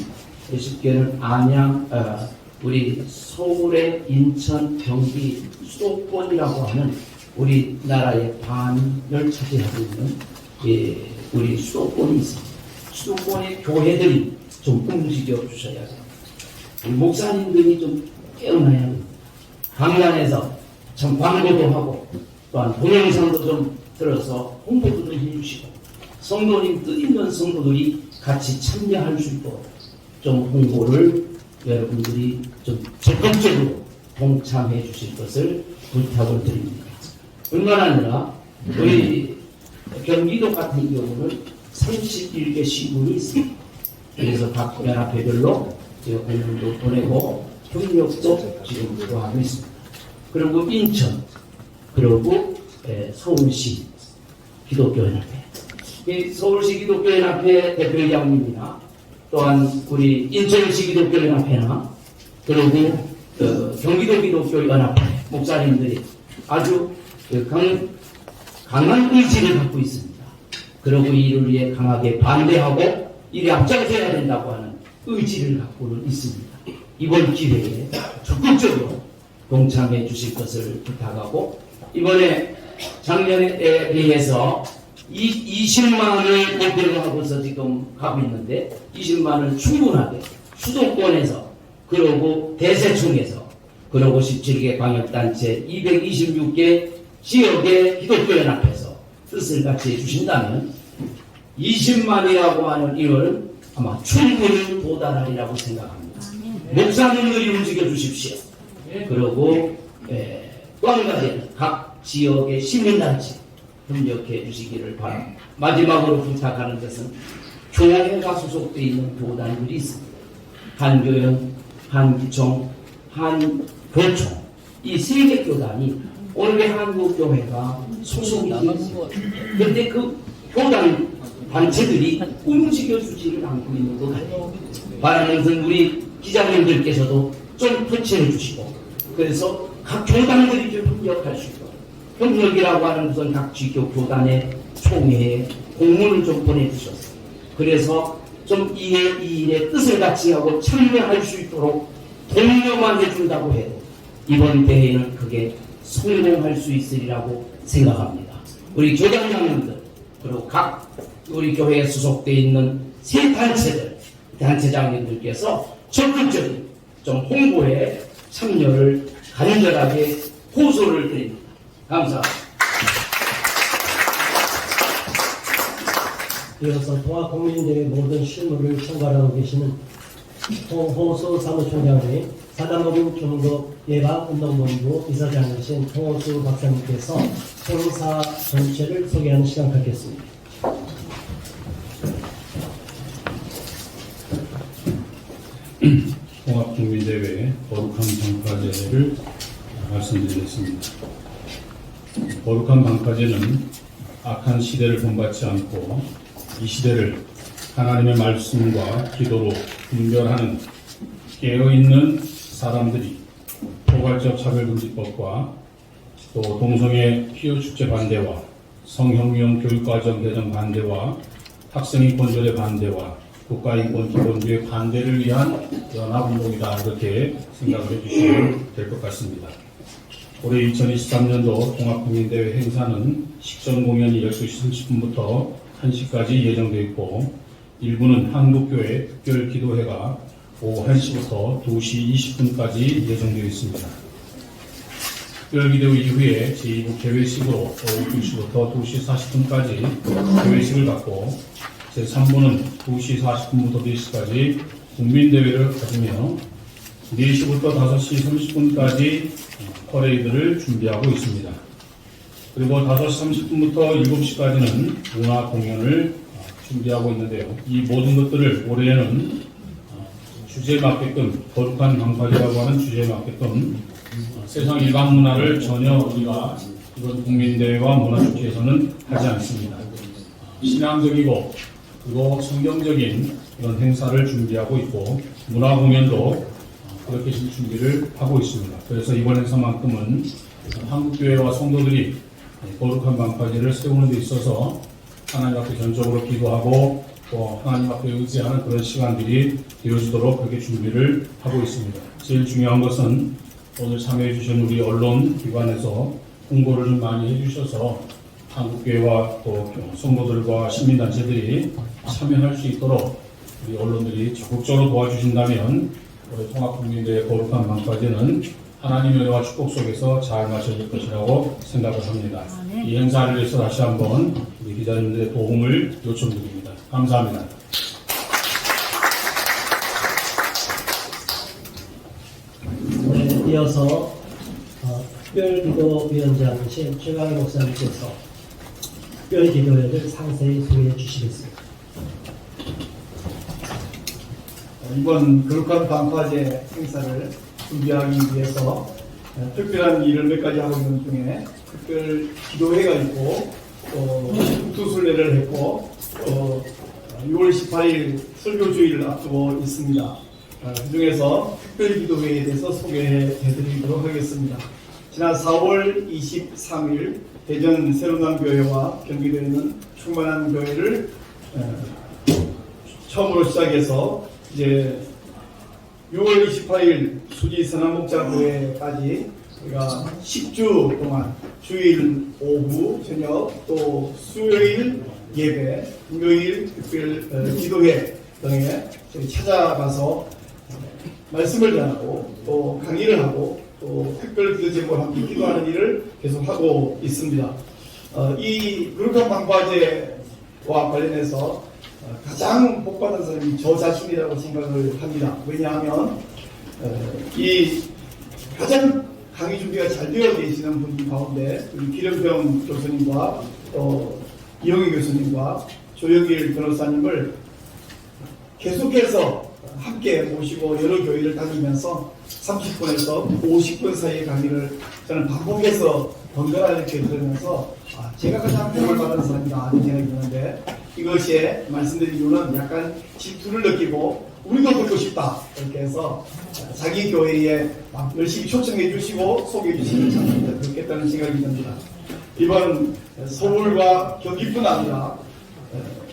10개는 안양, 우리 서울의 인천, 경기, 수도권이라고 하는 우리나라의 반을 차지하고 있는 우리 수도권이 있습니다. 수도권의 교회들이 좀 움직여 주셔야 돼요. 우리 목사님들이 좀 깨어나야 합니다. 강단에서 참 광고도 하고 또한 동영상도 좀 들어서 홍보도 좀 해주시고 성도님 뜻 있는 성도들이 같이 참여할 수 있도록 좀 홍보를 여러분들이 좀 적극적으로 동참해 주실 것을 부탁을 드립니다. 뿐만 아니라 우리 경기도 같은 경우는 31개 시군이 있습니다. 그래서 각 연합회별로 제가 공문도 보내고 협력도 지금 구하고 있습니다. 그리고 인천, 그리고 서울시 기독교연합회, 이 서울시 기독교연합회 대표장님이나 또한 우리 인천시 기독교연합회나 그리고 경기도 기독교연합회 목사님들이 아주 강한 의지를 갖고 있습니다. 그리고 이를 위해 강하게 반대하고 이를 앞장서야 된다고 하는 의지를 갖고는 있습니다. 이번 기회에 적극적으로 동참해 주실 것을 부탁하고 이번에 작년에 비해서 20만 원을 목표로 하고서 지금 가고 있는데 20만 원 충분하게 수도권에서 그리고 대세청에서 그리고 17개 광역단체 226개 지역의 기독교연합에서 뜻을 같이 해주신다면 20만이라고 하는 이유는 아마 충분히 도달하리라고 생각합니다. 목사님들이 움직여 주십시오. 그리고 또 한 가지는 각 지역의 시민단체 협력해 주시기를 바랍니다. 마지막으로 부탁하는 것은 교회가 소속되어 있는 교단들이 있습니다. 한교연, 한기총, 한교총 이 세 개 교단이 오늘의 한국교회가 소속이 있습니다. 그런데 그 교단 단체들이 움직여주지를 않고 있는 것 같아요. 바라는 것은 우리 기자님들께서도 좀 터치해 주시고 그래서 각 교단들이 좀 협력할 수 있도록 협력이라고 하는 것은 각 지교 교단의 총회에 공문을 좀 보내주셨어요. 그래서 좀 이 일의 뜻을 같이 하고 참여할 수 있도록 독려만 해준다고 해도 이번 대회는 그게 성공할 수 있으리라고 생각합니다. 우리 교장장님들 그리고 각 우리 교회에 소속되어 있는 세 단체들 단체장님들께서 적극적인 좀 홍보에 참여를 간절하게 호소를 드립니다. 감사합니다. 이어서 통합국민대회 모든 실무를 총괄하고 계시는 홍호수 사무총장님, 사단법인 중국 예방운동본부 이사장이신 홍호수 박사님께서 행사 전체를 소개하는 시간 갖겠습니다. 통합국민대회 거룩한 방파제를 말씀드리겠습니다. 거룩한 방파제는 악한 시대를 본받지 않고 이 시대를 하나님의 말씀과 기도로 분별하는 깨어있는 사람들이 포괄적 차별금지법과 또 동성애 피효축제 반대와 성혁명 교육과정 개정 반대와 학생인권조례 반대와 국가인권 기본주의 반대를 위한 연합운동이다, 이렇게 생각을 해주시면 될 것 같습니다. 올해 2023년도 통합국민대회 행사는 식전 공연이 12시 30분부터 1시까지 예정되어 있고, 일부는 한국교회 특별기도회가 오후 1시부터 2시 20분까지 예정되어 있습니다. 특별기도 이후에 제2부 개회식으로 오후 2시부터 2시 40분까지 개회식을 갖고, 제3부는 2시 40분부터 4시까지 국민대회를 가지며 4시부터 5시 30분까지 퍼레이드를 준비하고 있습니다. 그리고 5시 30분부터 7시까지는 문화 공연을 준비하고 있는데요. 이 모든 것들을 올해는 주제에 맞게끔, 거룩한 방파제라고 하는 주제에 맞게끔 세상 일반 문화를 전혀 우리가 이번 국민대회와 문화축제에서는 하지 않습니다. 신앙적이고 그리고 성경적인 이런 행사를 준비하고 있고, 문화 공연도 그렇게 준비를 하고 있습니다. 그래서 이번 행사만큼은 한국교회와 성도들이 거룩한 방파제를 세우는 데 있어서 하나님 앞에 전적으로 기도하고 또 하나님 앞에 의지하는 그런 시간들이 되어지도록 그렇게 준비를 하고 있습니다. 제일 중요한 것은 오늘 참여해 주신 우리 언론기관에서 홍보를 좀 많이 해주셔서 한국교회와 또 성도들과 시민단체들이 참여할 수 있도록 우리 언론들이 적극적으로 도와주신다면 우리 통합국민대회 거룩한 방파제는 하나님의 은혜와 축복 속에서 잘 마쳐질 것이라고 생각을 합니다. 이 행사를 위해서 다시 한번 우리 기자님들의 도움을 요청드립니다. 감사합니다. 네, 이어서 특별기도위원장이신 최강희 목사님께서 특별기도회를 상세히 소개해 주시겠습니다. 이번 거룩한 방파제 행사를 준비하기 위해서 특별한 일을 몇 가지 하고 있는 중에 특별 기도회가 있고, 국투순례를 했고, 6월 18일 설교주의를 앞두고 있습니다. 그 중에서 특별 기도회에 대해서 소개해 드리도록 하겠습니다. 지난 4월 23일 대전 새로남교회와 경기도에 있는 충만한 교회를 처음으로 시작해서 이제 6월 28일 수지 선한목자교회까지 우리가 10주 동안 주일 오후 저녁 또 수요일 예배, 금요일 특별 기도회 등에 찾아가서 말씀을 전하고 또 강의를 하고 또 특별 기도 제목을 함께 기도하는 일을 계속하고 있습니다. 이 거룩한 방파제와 관련해서 가장 복받은 사람이 저 자신이라고 생각을 합니다. 왜냐하면 이 가장 강의 준비가 잘 되어 계시는 분 가운데 우리 기령병 교수님과 또 이영희 교수님과 조영길 변호사님을 계속해서 함께 모시고 여러 교회를 다니면서 30분에서 50분 사이의 강의를 저는 반복해서 번갈아이렇게 들으면서 제가 가장 복을 받은 사람이다 하는 생각이 드는데, 이것에 말씀드린 이유는 약간 질투를 느끼고 우리도 듣고 싶다 이렇게 해서 자기 교회에 열심히 초청해 주시고 소개해 주시는 참 좋겠다는 생각이 듭니다. 이번 서울과 경기뿐 아니라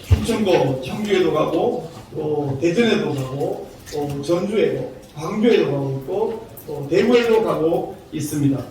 충청도 청주에도 가고 또 대전에도 가고 또 전주에도 광주에도 가고 있고 또 대구에도 가고 있습니다.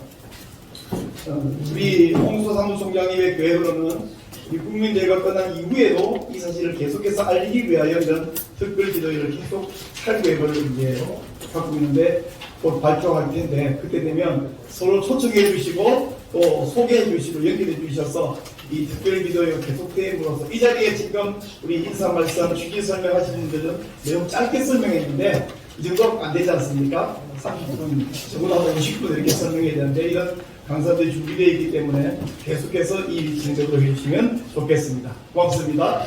우리 홍수 사무총장님의 계획으로는 우리 국민대회가 끝난 이후에도 이 사실을 계속해서 알리기 위하여 이런 특별 기도회를 계속 할 계획을 이제 갖고 있는데 곧 발표할 텐데, 그때 되면 서로 초청해 주시고 또 소개해 주시고 연결해 주셔서 이 특별기도회가 계속됨으로써 이 자리에 지금 우리 인사 말씀 취지 설명하시는 분들은 매우 짧게 설명했는데 이 정도 안 되지 않습니까? 30분, 적어도 50분 이렇게 설명해야 되는데 이런 강사들이 준비되어 있기 때문에 계속해서 이 진행으로 해주시면 좋겠습니다. 고맙습니다.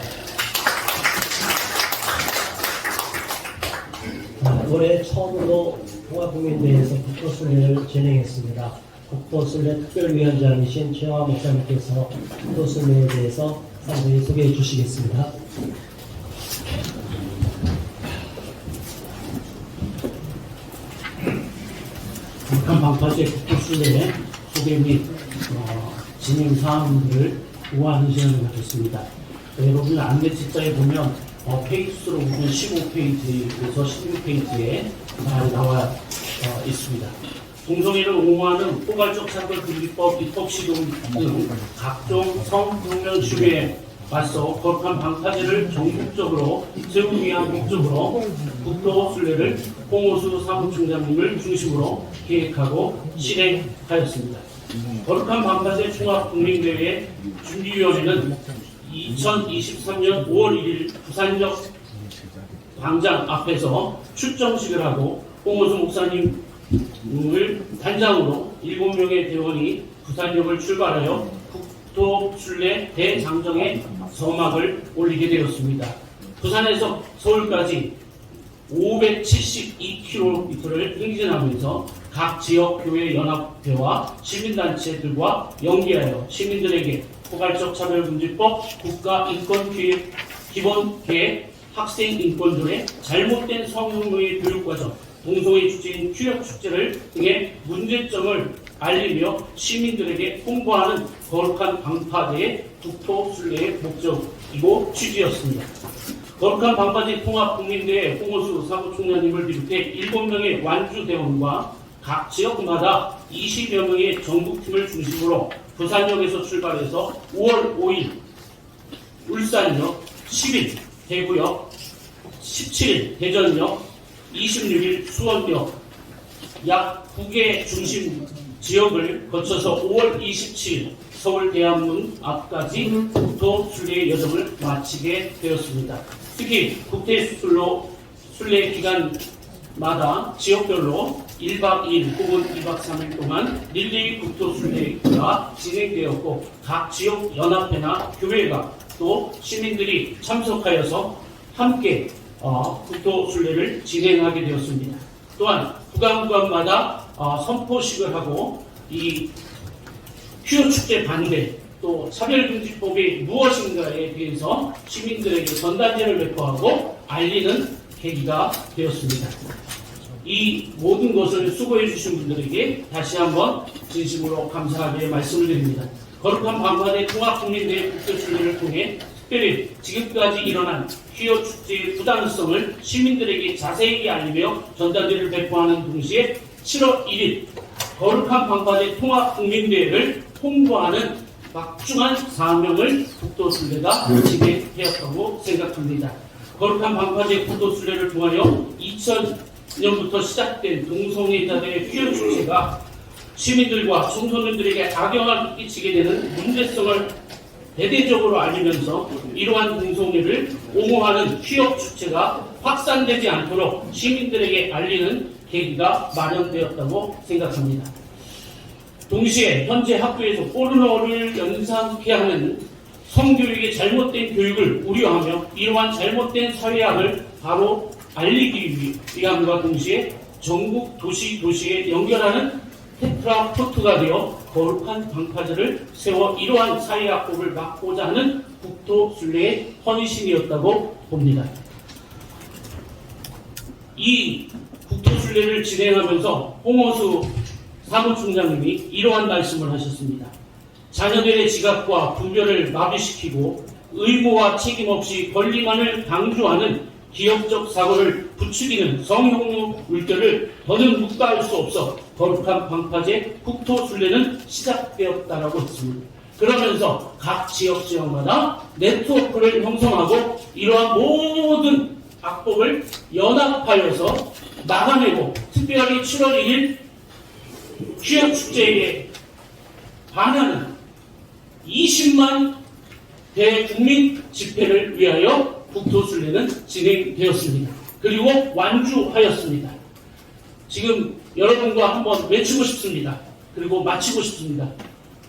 올해 처음으로 통합국민대회에서 국토순례를 진행했습니다. 국토순례 특별위원장이신 최화 목사님께서 국토순례에 대해서 상세히 소개해 주시겠습니다. 북한 방파제 국토순례 소개 및 진행 사항들을 우아한 시간을 갖겠습니다. 여러분 안내 책자에 보면 페이지수로 보면 15페이지에서 16페이지에 잘 나와 있습니다. 동성애를 옹호하는 포괄적 차별금지법 입법 시도 등 각종 성평등 시위에 맞서 거룩한 방파제를 전국적으로 세우기 위한 목적으로 국토순례를 홍오수 사무총장님을 중심으로 계획하고 실행하였습니다. 거룩한 방파제 종합국민대회 준비위원회는 2023년 5월 1일 부산역 광장 앞에서 출정식을 하고 홍오수 목사님을 단장으로 7명의 대원이 부산역을 출발하여 국토순례 대장정에 서막을 올리게 되었습니다. 부산에서 서울까지 572km를 행진하면서 각 지역 교회 연합회와 시민단체들과 연계하여 시민들에게 포괄적 차별금지법, 국가인권기본 계획, 학생인권조례, 잘못된 성형의 교육과정, 동성애 주제인 휴역축제를 등의 문제점을 알리며 시민들에게 홍보하는 거룩한 방파제의 국토순례의 목적이고 취지였습니다. 거룩한 방파제 통합국민대회 홍오수 사무총장님을 비롯해 7명의 완주대원과 각 지역마다 20여 명의 전국팀을 중심으로 부산역에서 출발해서 5월 5일 울산역, 10일 대구역, 17일 대전역, 26일 수원역 약 9개 중심 지역을 거쳐서 5월 27일 서울 대한문 앞까지 국토순례 여정을 마치게 되었습니다. 특히 국토순례 기간마다 지역별로 1박 2일 혹은 2박 3일 동안 릴레이 국토순례가 진행되었고 각 지역 연합회나 교회가 또 시민들이 참석하여서 함께 국토순례를 진행하게 되었습니다. 또한 구간마다 선포식을 하고 이 휴요축제 반대 또 차별금지법이 무엇인가에 대해서 시민들에게 전단지를 배포하고 알리는 계기가 되었습니다. 이 모든 것을 수고해 주신 분들에게 다시 한번 진심으로 감사하게 말씀을 드립니다. 거룩한 방파제 통합국민대회 국토순례를 통해 특별히 지금까지 일어난 휴요축제의 부당성을 시민들에게 자세히 알리며 전단지를 배포하는 동시에 7월 1일 거룩한 방파제 통합국민대회를 홍보하는 막중한 사명을 국토순례가 진행되었다고 생각합니다. 거룩한 방파제 국토순례를 통하여 2000년부터 시작된 동성애자들의 휴요축제가 시민들과 청소년들에게 악영향을 끼치게 되는 문제성을 대대적으로 알리면서 이러한 동성애를 옹호하는 휴역축제가 확산되지 않도록 시민들에게 알리는 계기가 마련되었다고 생각합니다. 동시에 현재 학교에서 포르노를 연상케 하는 성교육의 잘못된 교육을 우려하며 이러한 잘못된 사회학을 바로 알리기 위함과 동시에 전국 도시에 연결하는 테트라포트가 되어 거룩한 방파제를 세워 이러한 사회학법을 막고자 하는 국토순례의 헌신이었다고 봅니다. 이 국토순례를 진행하면서 홍오수 사무총장님이 이러한 말씀을 하셨습니다. 자녀들의 지각과 분별을 마비시키고 의무와 책임 없이 권리만을 강조하는 기업적 사고를 부추기는 성형용 물결을 더는 묵과할 수 없어 거룩한 방파제 국토순례는 시작되었다라고 했습니다. 그러면서 각 지역마다 네트워크를 형성하고 이러한 모든 악법을 연합하여서 막아내고 특별히 7월 1일 휴역축제에 반하는 20만 대국민 집회를 위하여 국토순례는 진행되었습니다. 그리고 완주하였습니다. 지금 여러분과 한번 외치고 싶습니다. 그리고 마치고 싶습니다.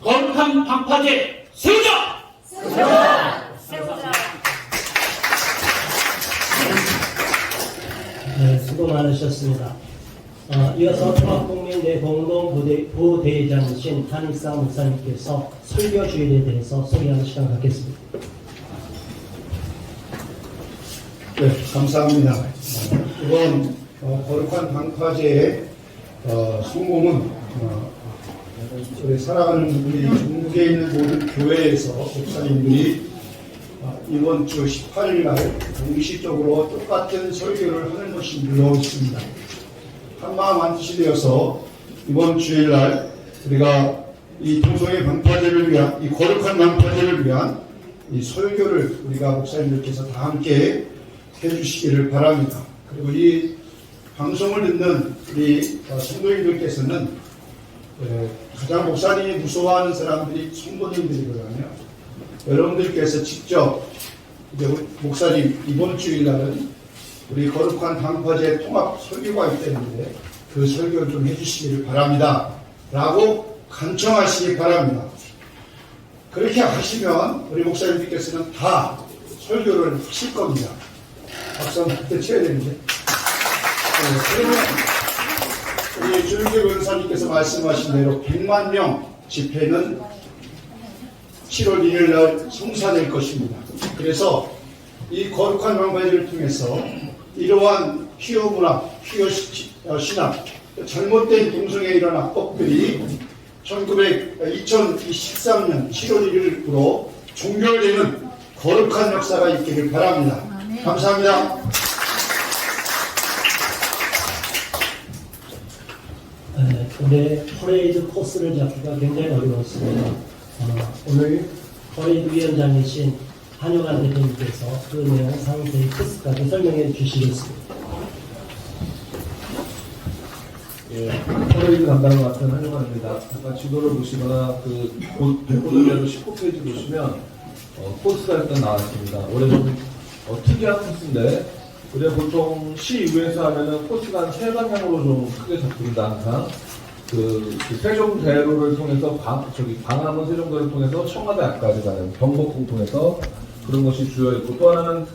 거룩한 방파제 세우자! 네, 수고 많으셨습니다. 이어서 통합국민대 공동부대장이신 한익상 목사님께서 설교 주일에 대해서 소개하는 시간 갖겠습니다. 네, 감사합니다. 이번 거룩한 방파제의 성공은 우리 사랑하는 우리 중국에 있는 모든 교회에서 목사님들이 이번 주 18일 날 공식적으로 똑같은 설교를 하는 것이 물론 있습니다. 한마음 한뜻이 되어서 이번 주일 날 우리가 이 동성애 방파제를 위한, 이 거룩한 방파제를 위한 이 설교를 우리가 목사님들께서 다 함께 해주시기를 바랍니다. 그리고 이 방송을 듣는 우리 성도님들께서는 가장 목사님이 무서워하는 사람들이 성도님들이거든요. 여러분들께서 직접 이제 목사님 이번 주일날은 우리 거룩한 방파제 통합 설교가 있기 때문에 그 설교를 좀 해주시기를 바랍니다. 라고 간청하시기 바랍니다. 그렇게 하시면 우리 목사님들께서는 다 설교를 하실 겁니다. 박수 한번 쳐야 되는데. 그러면 우리 주일교 변호사님께서 말씀하신 대로 100만 명 집회는 7월 1일 날 성사될 것입니다. 그래서 이 거룩한 방파제를 통해서 이러한 퀴어 문화, 퀴어 신학, 잘못된 동성애에 이런 악법들이 2023년 7월 1일부로 종결되는 거룩한 역사가 있기를 바랍니다. 감사합니다. 근데 퍼레이드 코스를 잡기가 굉장히 어려웠습니다. 오늘 퍼레이드 위원장이신 한효관 대표님께서 그 내용 상세히 코스까지 설명해 주시겠습니다. 예, 퍼레이드 담당을 맡은 한효관입니다. 아까 지도를 보시거나 백보도대로 19페이지 보시면 코스가 일단 나왔습니다. 올해 좀 특이한 코스인데 우리가 보통 시의회에서 하면은 코스가 한 세 방향으로 좀 크게 잡힙니다. 항상 그 세종대로를 통해서 광화문 세종대로를 통해서 청와대 앞까지 가는 경복궁 통해서 그런 것이 주요있고, 또 하나는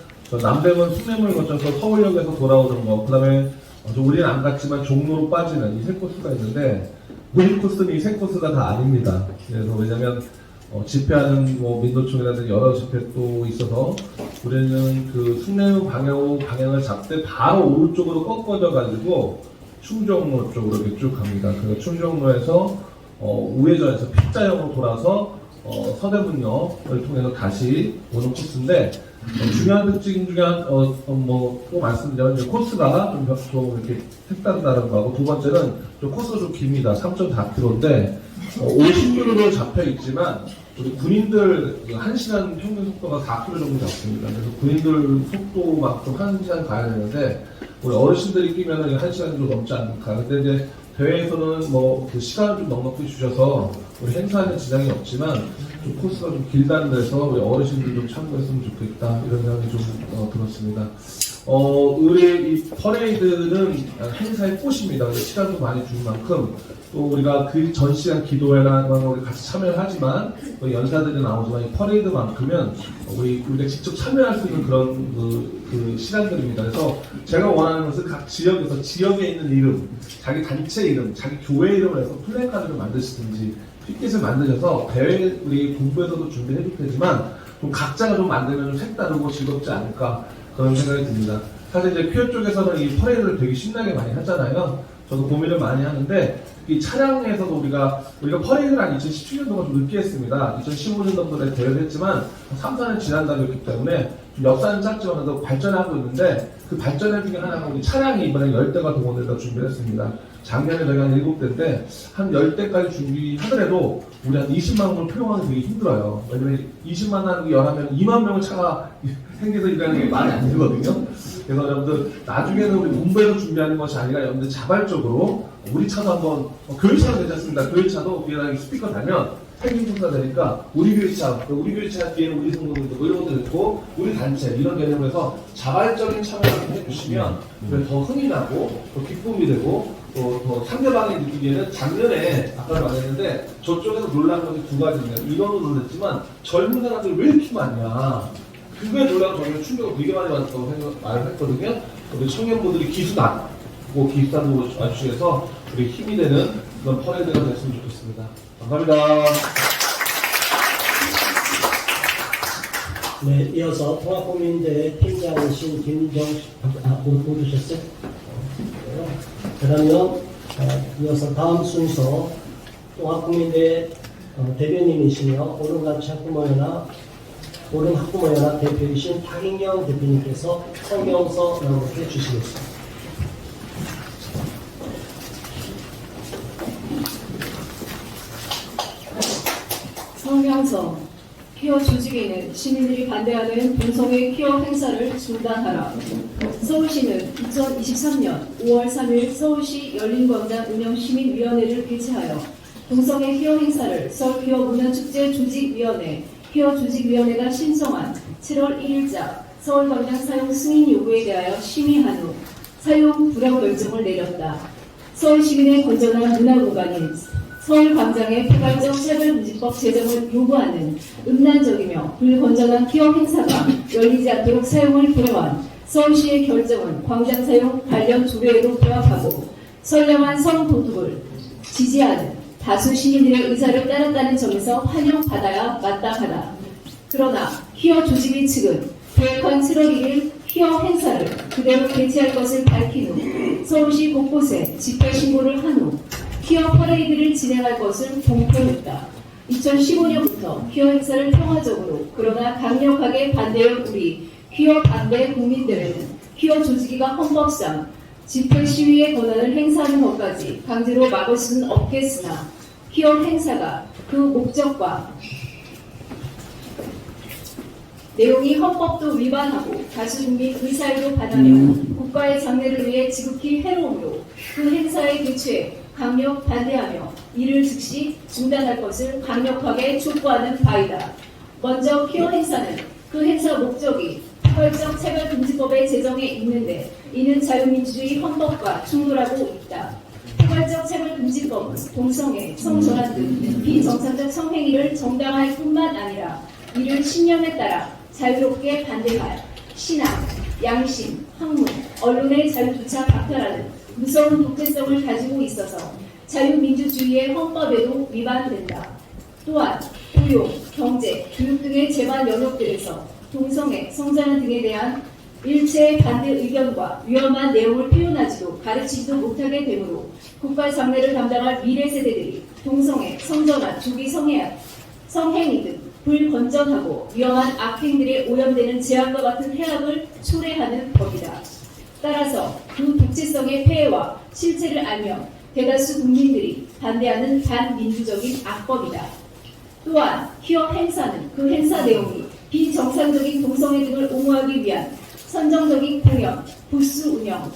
남대문 숭례문을 거쳐서 서울역에서 돌아오는 거, 그 다음에 우리는 안 갔지만 종로로 빠지는 이 세 코스가 있는데, 모든 코스는 이 세 코스가 다 아닙니다. 그래서 왜냐면 집회하는 민노총이라든지 여러 집회 또 있어서 우리는 그 숭례문 방향을 잡되 바로 오른쪽으로 꺾어져 가지고 충정로 쪽으로 이렇게 쭉 갑니다. 그래서 충정로에서 우회전해서 P자형으로 돌아서 서대문역을 통해서 다시 오는 코스인데, 중요한 특징 중에 꼭 말씀드리면 코스가 좀 이렇게 색다르다는 거하고, 두 번째는 좀 코스가 좀 깁니다. 3.4km인데 50km로 잡혀 있지만 우리 군인들 1시간 평균 속도가 4km 정도 잡습니다. 그래서 군인들 속도만큼 1시간 가야 되는데 우리 어르신들이 끼면 1시간 정도 넘지 않을까. 근데 이제 대회에서는 그 시간을 좀 넉넉히 주셔서 우리 행사하는 지장이 없지만 좀 코스가 좀 길다는 데서 우리 어르신들도 참고했으면 좋겠다, 이런 생각이 좀 들었습니다. 우리 이 퍼레이드는 행사의 꽃입니다. 시간도 많이 준 만큼 또 우리가 그 전 시간 기도회나 우리 같이 참여를 하지만 연사들이 나오지만 이 퍼레이드만큼은 우리가 직접 참여할 수 있는 그런 그 시간들입니다. 그래서 제가 원하는 것은 각 지역에서 지역에 있는 이름, 자기 단체 이름, 자기 교회 이름을 해서 플래카드를 만드시든지 피켓을 만드셔서 대회 우리 공부에서도 준비해 줄 테지만 좀 각자가 좀 만들면 좀 색다르고 즐겁지 않을까, 그런 생각이 듭니다. 사실 이제 퀴어 쪽에서는 이 퍼레이드를 되게 신나게 많이 하잖아요. 저도 고민을 많이 하는데 이 차량에서도 우리가 퍼레이드를 한 2017년도가 좀 늦게 했습니다. 2015년도에 대회를 했지만 3, 4년 지난 다음이었기 때문에 좀 역사는 짧지만 그래도 발전하고 있는데, 그 발전의 중에 하나가 우리 차량이 이번에 10대가 동원돼서 준비를 했습니다. 작년에 저희가 한 7대인데 한 10대까지 준비하더라도 우리 한 20만 원을 표용하기 되게 힘들어요. 왜냐면 20만 원 하는 게 열하면 2만 명의 차가 생겨서 일하는 게 말이 안 되거든요. 그래서 여러분들 나중에는 우리 본부에서 준비하는 것이 아니라 여러분들 자발적으로 우리 차도 한번 교회차도 괜찮습니다. 교회차도 뒤에 스피커 달면 핵심 행사 되니까 우리 교회차, 우리 교회차 뒤에는 우리 성도들도 뭐 이런 것도 있고 우리 단체 이런 개념에서 자발적인 참여를 해주시면 더 흥이 나고 더 기쁨이 되고 또 더 상대방이 느끼기에는 작년에 아까 말했는데 저쪽에서 놀란 것이 두 가지인데 이거는 놀랐지만 젊은 사람들이 왜 이렇게 많냐 그거에 놀라고 저희는 충격을 되게 많이 받았다고 말을 했거든요. 우리 청년분들이 기수 낮고 기수단으로 와주셔서 우리 힘이 되는 그런 퍼레이드가 됐으면 좋겠습니다. 감사합니다. 네, 이어서 통합국민대회 팀장이신 김정식 모르셨어요? 그러면 이어서 다음 순서 통합국민대회 대변인이시며 오름학부모연합 대표이신 박인경 대표님께서 성명서 낭독해 주시겠습니다. 성명서. 퀴어 조직에는 시민들이 반대하는 동성애 퀴어 행사를 중단하라. 서울시는 2023년 5월 3일 서울시 열린광장 운영시민위원회를 개최하여 동성애 퀴어 행사를 서울 퀴어 문화축제 조직위원회 퀴어 조직위원회가 신청한 7월 1일자 서울광장 사용 승인 요구에 대하여 심의한 후 사용 불허 결정을 내렸다. 서울시민의 건전한 문화공간인 서울광장의 포괄적 차별금지법 제정을 요구하는 음란적이며 불건전한 퀴어 행사가 열리지 않도록 사용을 불허한 서울시의 결정은 광장 사용 관련 조례에도 부합하고 선량한 성도덕을 지지하는 다수 시민들의 의사를 따랐다는 점에서 환영받아야 마땅하다. 그러나 퀴어 조직위 측은 계획한 7월 1일 퀴어 행사를 그대로 개최할 것을 밝힌 후 서울시 곳곳에 집회 신고를 한 후 퀴어 퍼레이드를 진행할 것을 공표했다. 2015년부터 퀴어 행사를 평화적으로 그러나 강력하게 반대한 우리 퀴어 반대 국민대회는 퀴어 조직위가 헌법상 집회 시위의 권한을 행사하는 것까지 강제로 막을 수는 없겠으나 퀴어 행사가 그 목적과 내용이 헌법도 위반하고 다수 국민 의사에도 반하며 국가의 장래를 위해 지극히 해로움으로 그 행사의 개최에 강력 반대하며 이를 즉시 중단할 것을 강력하게 촉구하는 바이다. 먼저 퀴어 행사는 그 행사 목적이 포괄적 차별금지법의 제정에 있는데 이는 자유민주주의 헌법과 충돌하고 있다. 포괄적 차별금지법은 동성애, 성전환 등 비정상적 성행위를 정당화할 뿐만 아니라 이를 신념에 따라 자유롭게 반대할 신앙, 양심, 학문, 언론의 자유조차 박탈하는 무서운 독재성을 가지고 있어서 자유민주주의의 헌법에도 위반된다. 또한 고용, 경제, 교육 등의 재반 영역들에서 동성애, 성전환 등에 대한 일체의 반대 의견과 위험한 내용을 표현하지도 가르치지도 못하게 되므로 국가 장래를 담당할 미래 세대들이 동성애, 성전환, 조기 성행위 등 불건전하고 위험한 악행들에 오염되는 재앙과 같은 해악을 초래하는 법이다. 따라서 그 독재성의 폐해와 실체를 알며 대다수 국민들이 반대하는 반민주적인 악법이다. 또한 퀴어 행사는 그 행사 내용이 비정상적인 동성애 등을 옹호하기 위한 선정적인 공연, 부스 운영,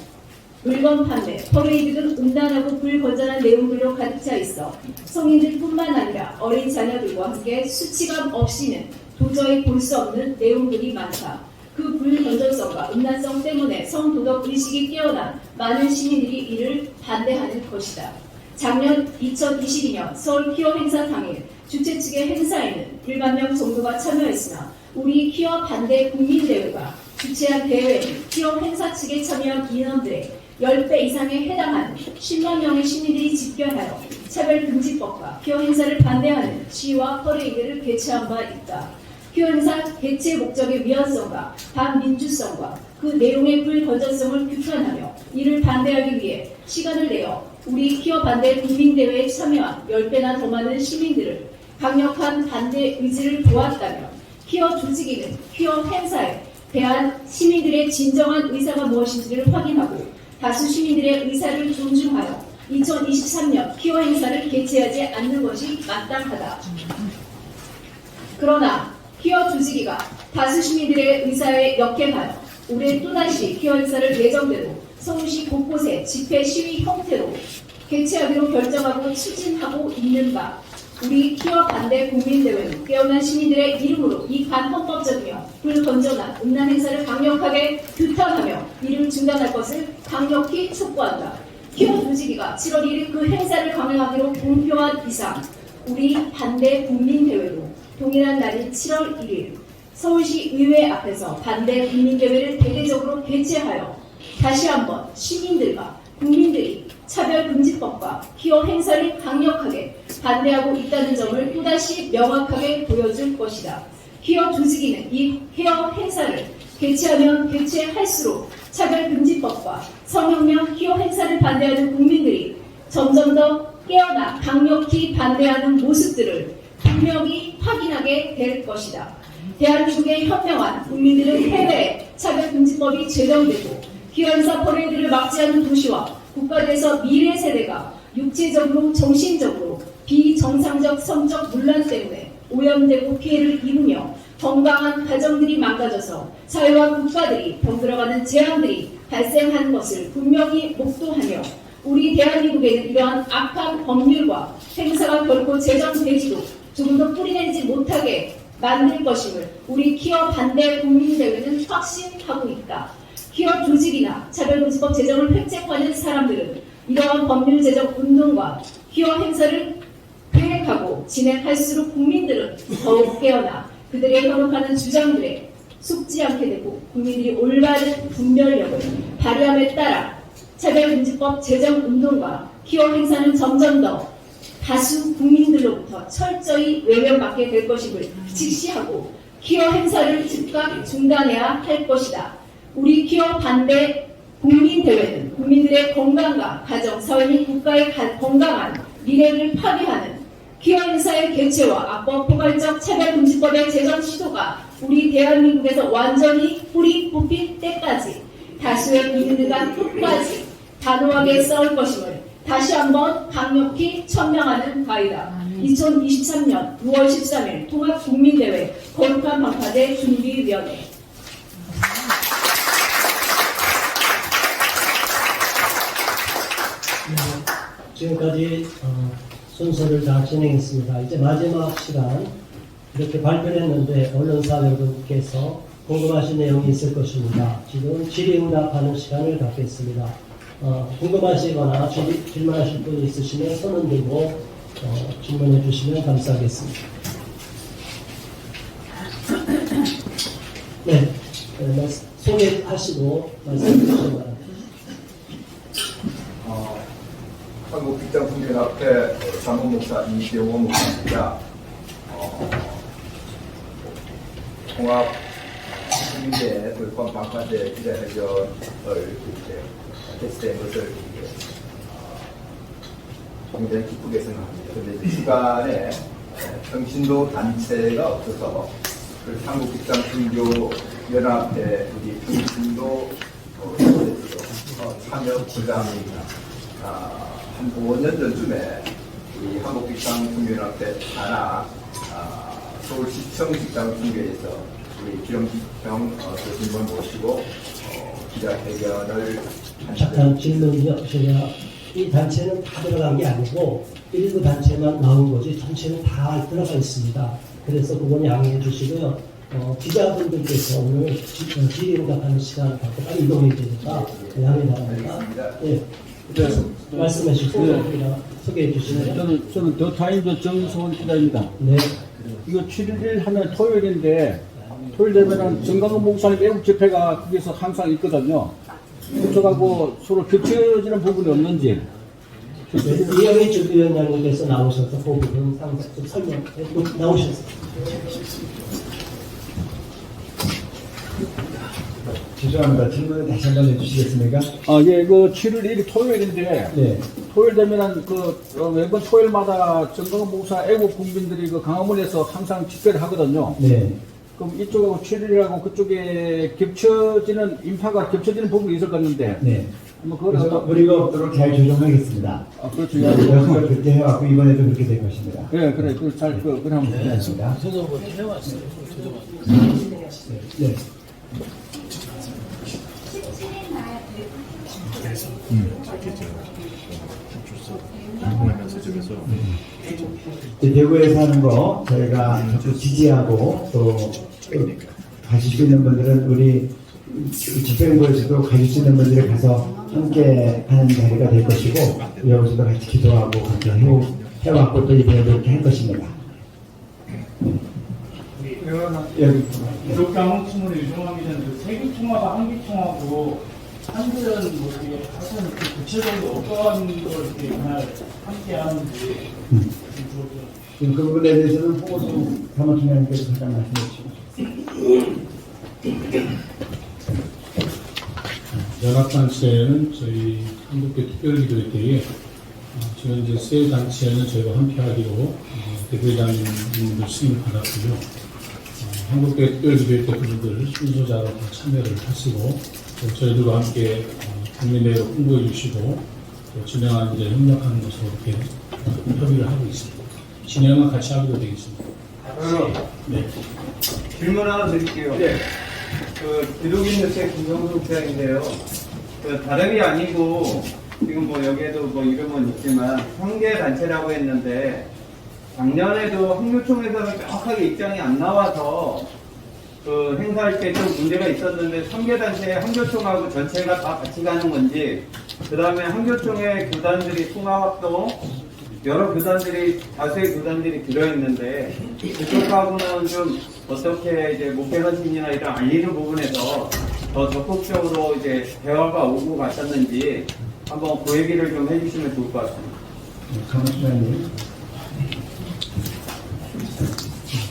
물건 판매, 퍼레이드 등 음란하고 불건전한 내용들로 가득 차 있어 성인들뿐만 아니라 어린 자녀들과 함께 수치감 없이는 도저히 볼 수 없는 내용들이 많다. 그 불건전성과 음란성 때문에 성도덕 의식이 깨어난 많은 시민들이 이를 반대하는 것이다. 작년 2022년 서울 퀴어 행사 당일 주최 측의 행사에는 1만 명 정도가 참여했으나 우리 퀴어 반대 국민대회가 주최한 대회에는 퀴어 행사 측에 참여한 인원들의 10배 이상에 해당하는 10만 명의 시민들이 집결하여 차별금지법과 퀴어 행사를 반대하는 시위와 퍼레이드를 개최한 바 있다. 퀴어 행사 개최 목적의 위헌성과 반민주성과 그 내용의 불건전성을 규탄하며 이를 반대하기 위해 시간을 내어 우리 퀴어 반대 국민대회에 참여한 10배나 더 많은 시민들을 강력한 반대 의지를 보았다면 퀴어 조직위는 퀴어 행사에 대한 시민들의 진정한 의사가 무엇인지를 확인하고 다수 시민들의 의사를 존중하여 2023년 퀴어 행사를 개최하지 않는 것이 마땅하다. 그러나 퀴어 조직위가 다수 시민들의 의사에 역행하여 올해 또다시 퀴어 행사를 예정대로 서울시 곳곳에 집회 시위 형태로 개최하기로 결정하고 추진하고 있는 바 우리 키어 반대 국민대회는 깨어난 시민들의 이름으로 이 반헌법적이며 불건전한 음란 행사를 강력하게 규탄하며 이를 중단할 것을 강력히 촉구한다. 키어 조직위가 7월 1일 그 행사를 강행하기로 공표한 이상 우리 반대 국민대회도 동일한 날인 7월 1일 서울시 의회 앞에서 반대 국민대회를 대대적으로 개최하여 다시 한번 시민들과 국민들이 차별금지법과 키어 행사를 강력하게 반대하고 있다는 점을 또다시 명확하게 보여줄 것이다. 키어 조직위는 이 키어 행사를 개최하면 개최할수록 차별금지법과 성혁명 키어 행사를 반대하는 국민들이 점점 더 깨어나 강력히 반대하는 모습들을 분명히 확인하게 될 것이다. 대한민국의 현명한 국민들은 해외에 차별금지법이 제정되고 키어 행사 퍼레이드를 막지 않는 도시와 국가대에서 미래 세대가 육체적으로 정신적으로 비정상적 성적 논란 때문에 오염되고 피해를 입으며 건강한 가정들이 망가져서 사회와 국가들이 병들어가는 재앙들이 발생하는 것을 분명히 목도하며 우리 대한민국에는 이러한 악한 법률과 행사가 결코 제정되지도 조금 더 뿌리내리지 못하게 만들 것임을 우리 키어 반대 국민대회는 확신하고 있다. 키어 조직이나 차별금지법 제정을 획책하는 사람들은 이러한 법률 제정 운동과 키어 행사를 계획하고 진행할수록 국민들은 더욱 깨어나 그들의 현혹하는 주장들에 속지 않게 되고 국민들이 올바른 분별력을 발휘함에 따라 차별금지법 제정 운동과 키어 행사는 점점 더 다수 국민들로부터 철저히 외면받게 될 것임을 직시하고 키어 행사를 즉각 중단해야 할 것이다. 우리 키어 반대 국민대회는 국민들의 건강과 가정, 사회 및 국가의 건강한 미래를 파괴하는 키어 행사의 개최와 악법 포괄적 차별금지법의 제정 시도가 우리 대한민국에서 완전히 뿌리 뽑힐 때까지 다수의 국민들과 끝까지 단호하게 싸울 것임을 다시 한번 강력히 천명하는 바이다. 2023년 6월 13일 통합국민대회 거룩한 방파제 준비위원회. 지금까지 순서를 다 진행했습니다. 이제 마지막 시간 이렇게 발표를 했는데 언론사 여러분께서 궁금하신 내용이 있을 것입니다. 지금 질의응답하는 시간을 갖겠습니다. 궁금하시거나 질문하실 분이 있으시면 손을 들고 질문해 주시면 감사하겠습니다. 네, 소개하시고 말씀해 주시기 바랍니다. 한국직장통일학회 사무목사 이병호 목사입니다. 통합국민대 돌판 방파제 기자회견을 개최된 것을 굉장히 기쁘게 생각합니다. 그런데 주간에 평신도 단체가 없어서 한국직장통일연합회 우리 평신도 참여 부장입니다. 한 5년 전쯤에 우리 한국직장통일연합회 산하 서울시청 직장통일에서 우리 기영형 교수님을 모시고 기자회견을 잠깐 질문이요. 제가 이 단체는 다 들어간 게 아니고 일부 단체만 나온 거지 전체는 다 들어가 있습니다. 그래서 그건 양해해 주시고요. 기자분들께서 오늘 질의응답하는 시간을 갖고 빨리 이동해야 되니까 양해 바랍니다. 네. 말씀해 주시고 소개해 주시면 저는 더 타임즈 정소원 기자입니다. 네. 이거 7일 하면 토요일인데 토요일 되면은 정강훈 목사님 애국 집회가 거기서 항상 있거든요. 그쪽하고 서로 겹쳐지는 부분이 없는지. 이영희 주비원장님께서 나오셔서 그 부분 상당 좀 설명해 나오셨어요. 죄송합니다. 질문을 다시 한번 해주시겠습니까? 예, 그 7월 1일 토요일인데, 네. 토요일 되면은 매번 토요일마다 정강훈 목사 애국 국민들이 그 강화문에서 항상 집회를 하거든요. 네. 그럼 이쪽하고 7일이라고 그쪽에 겹쳐지는, 인파가 겹쳐지는 부분이 있을 것 같는데, 네. 그래서 우리가 없도록 잘 조정하겠습니다. 그렇죠. 여기서 그렇게 해왔고, 이번에도 그렇게 될 것입니다. 네, 그래, 그래 하면 네, 알겠습니다. 저도 뭐 해왔어요. 네. 이렇게 궁금하면서 저기서 이 대구에서 하는 거 저희가 적극 지지하고 또 가실 수 있는 분들은 우리 집행부에서도 가실 수 있는 분들이 가서 함께 하는 자리가 될 것이고 여기서도 같이 기도하고 그렇게 해왔고 또 이번에도 이렇게 할 것입니다. 여기 기독교 친구를 유종하기 전에 그 세기총화가 한기총하고 한글은 뭐 이게 사실은 구체적으로 어떠한 걸 이렇게 하나를 함께 하는지 지금 그 부분에 대해서는 홍호수 사무총장님께서 잠깐 말씀해 주시죠. 연합단체는 저희 한국교 특별기도회 때에 지금 이제 세 단체는 저희가 함께하기로 대표장님들 승인을 받았고요. 한국교 특별기도회 때 그분들 순서자로 다 참여를 하시고 또 저희들과 함께 국민대회로 홍보해 주시고 또 진행하는 이제 협력하는 것으로 이렇게 협의를 하고 있습니다. 진행은 같이 하기로 되어 있습니다. 네. 질문 하나 드릴게요. 그 기독인뉴스의 김성수 부장인데요. 그 다름이 아니고 지금 뭐 여기에도 뭐 이름은 있지만 형제 단체라고 했는데 작년에도 항교총에서는 정확하게 입장이 안 나와서 그 행사할 때 좀 문제가 있었는데 3개 단체 항교총하고 전체가 다 같이 가는 건지 그 다음에 항교총의 교단들이 통합도 여러 교단들이 다수의 교단들이 들어있는데 그쪽하고는 좀 어떻게 이제 목회선진이나 이런 알리는 부분에서 더 적극적으로 이제 대화가 오고 갔었는지 한번 그 얘기를 좀 해주시면 좋을 것 같습니다. 사무총장님.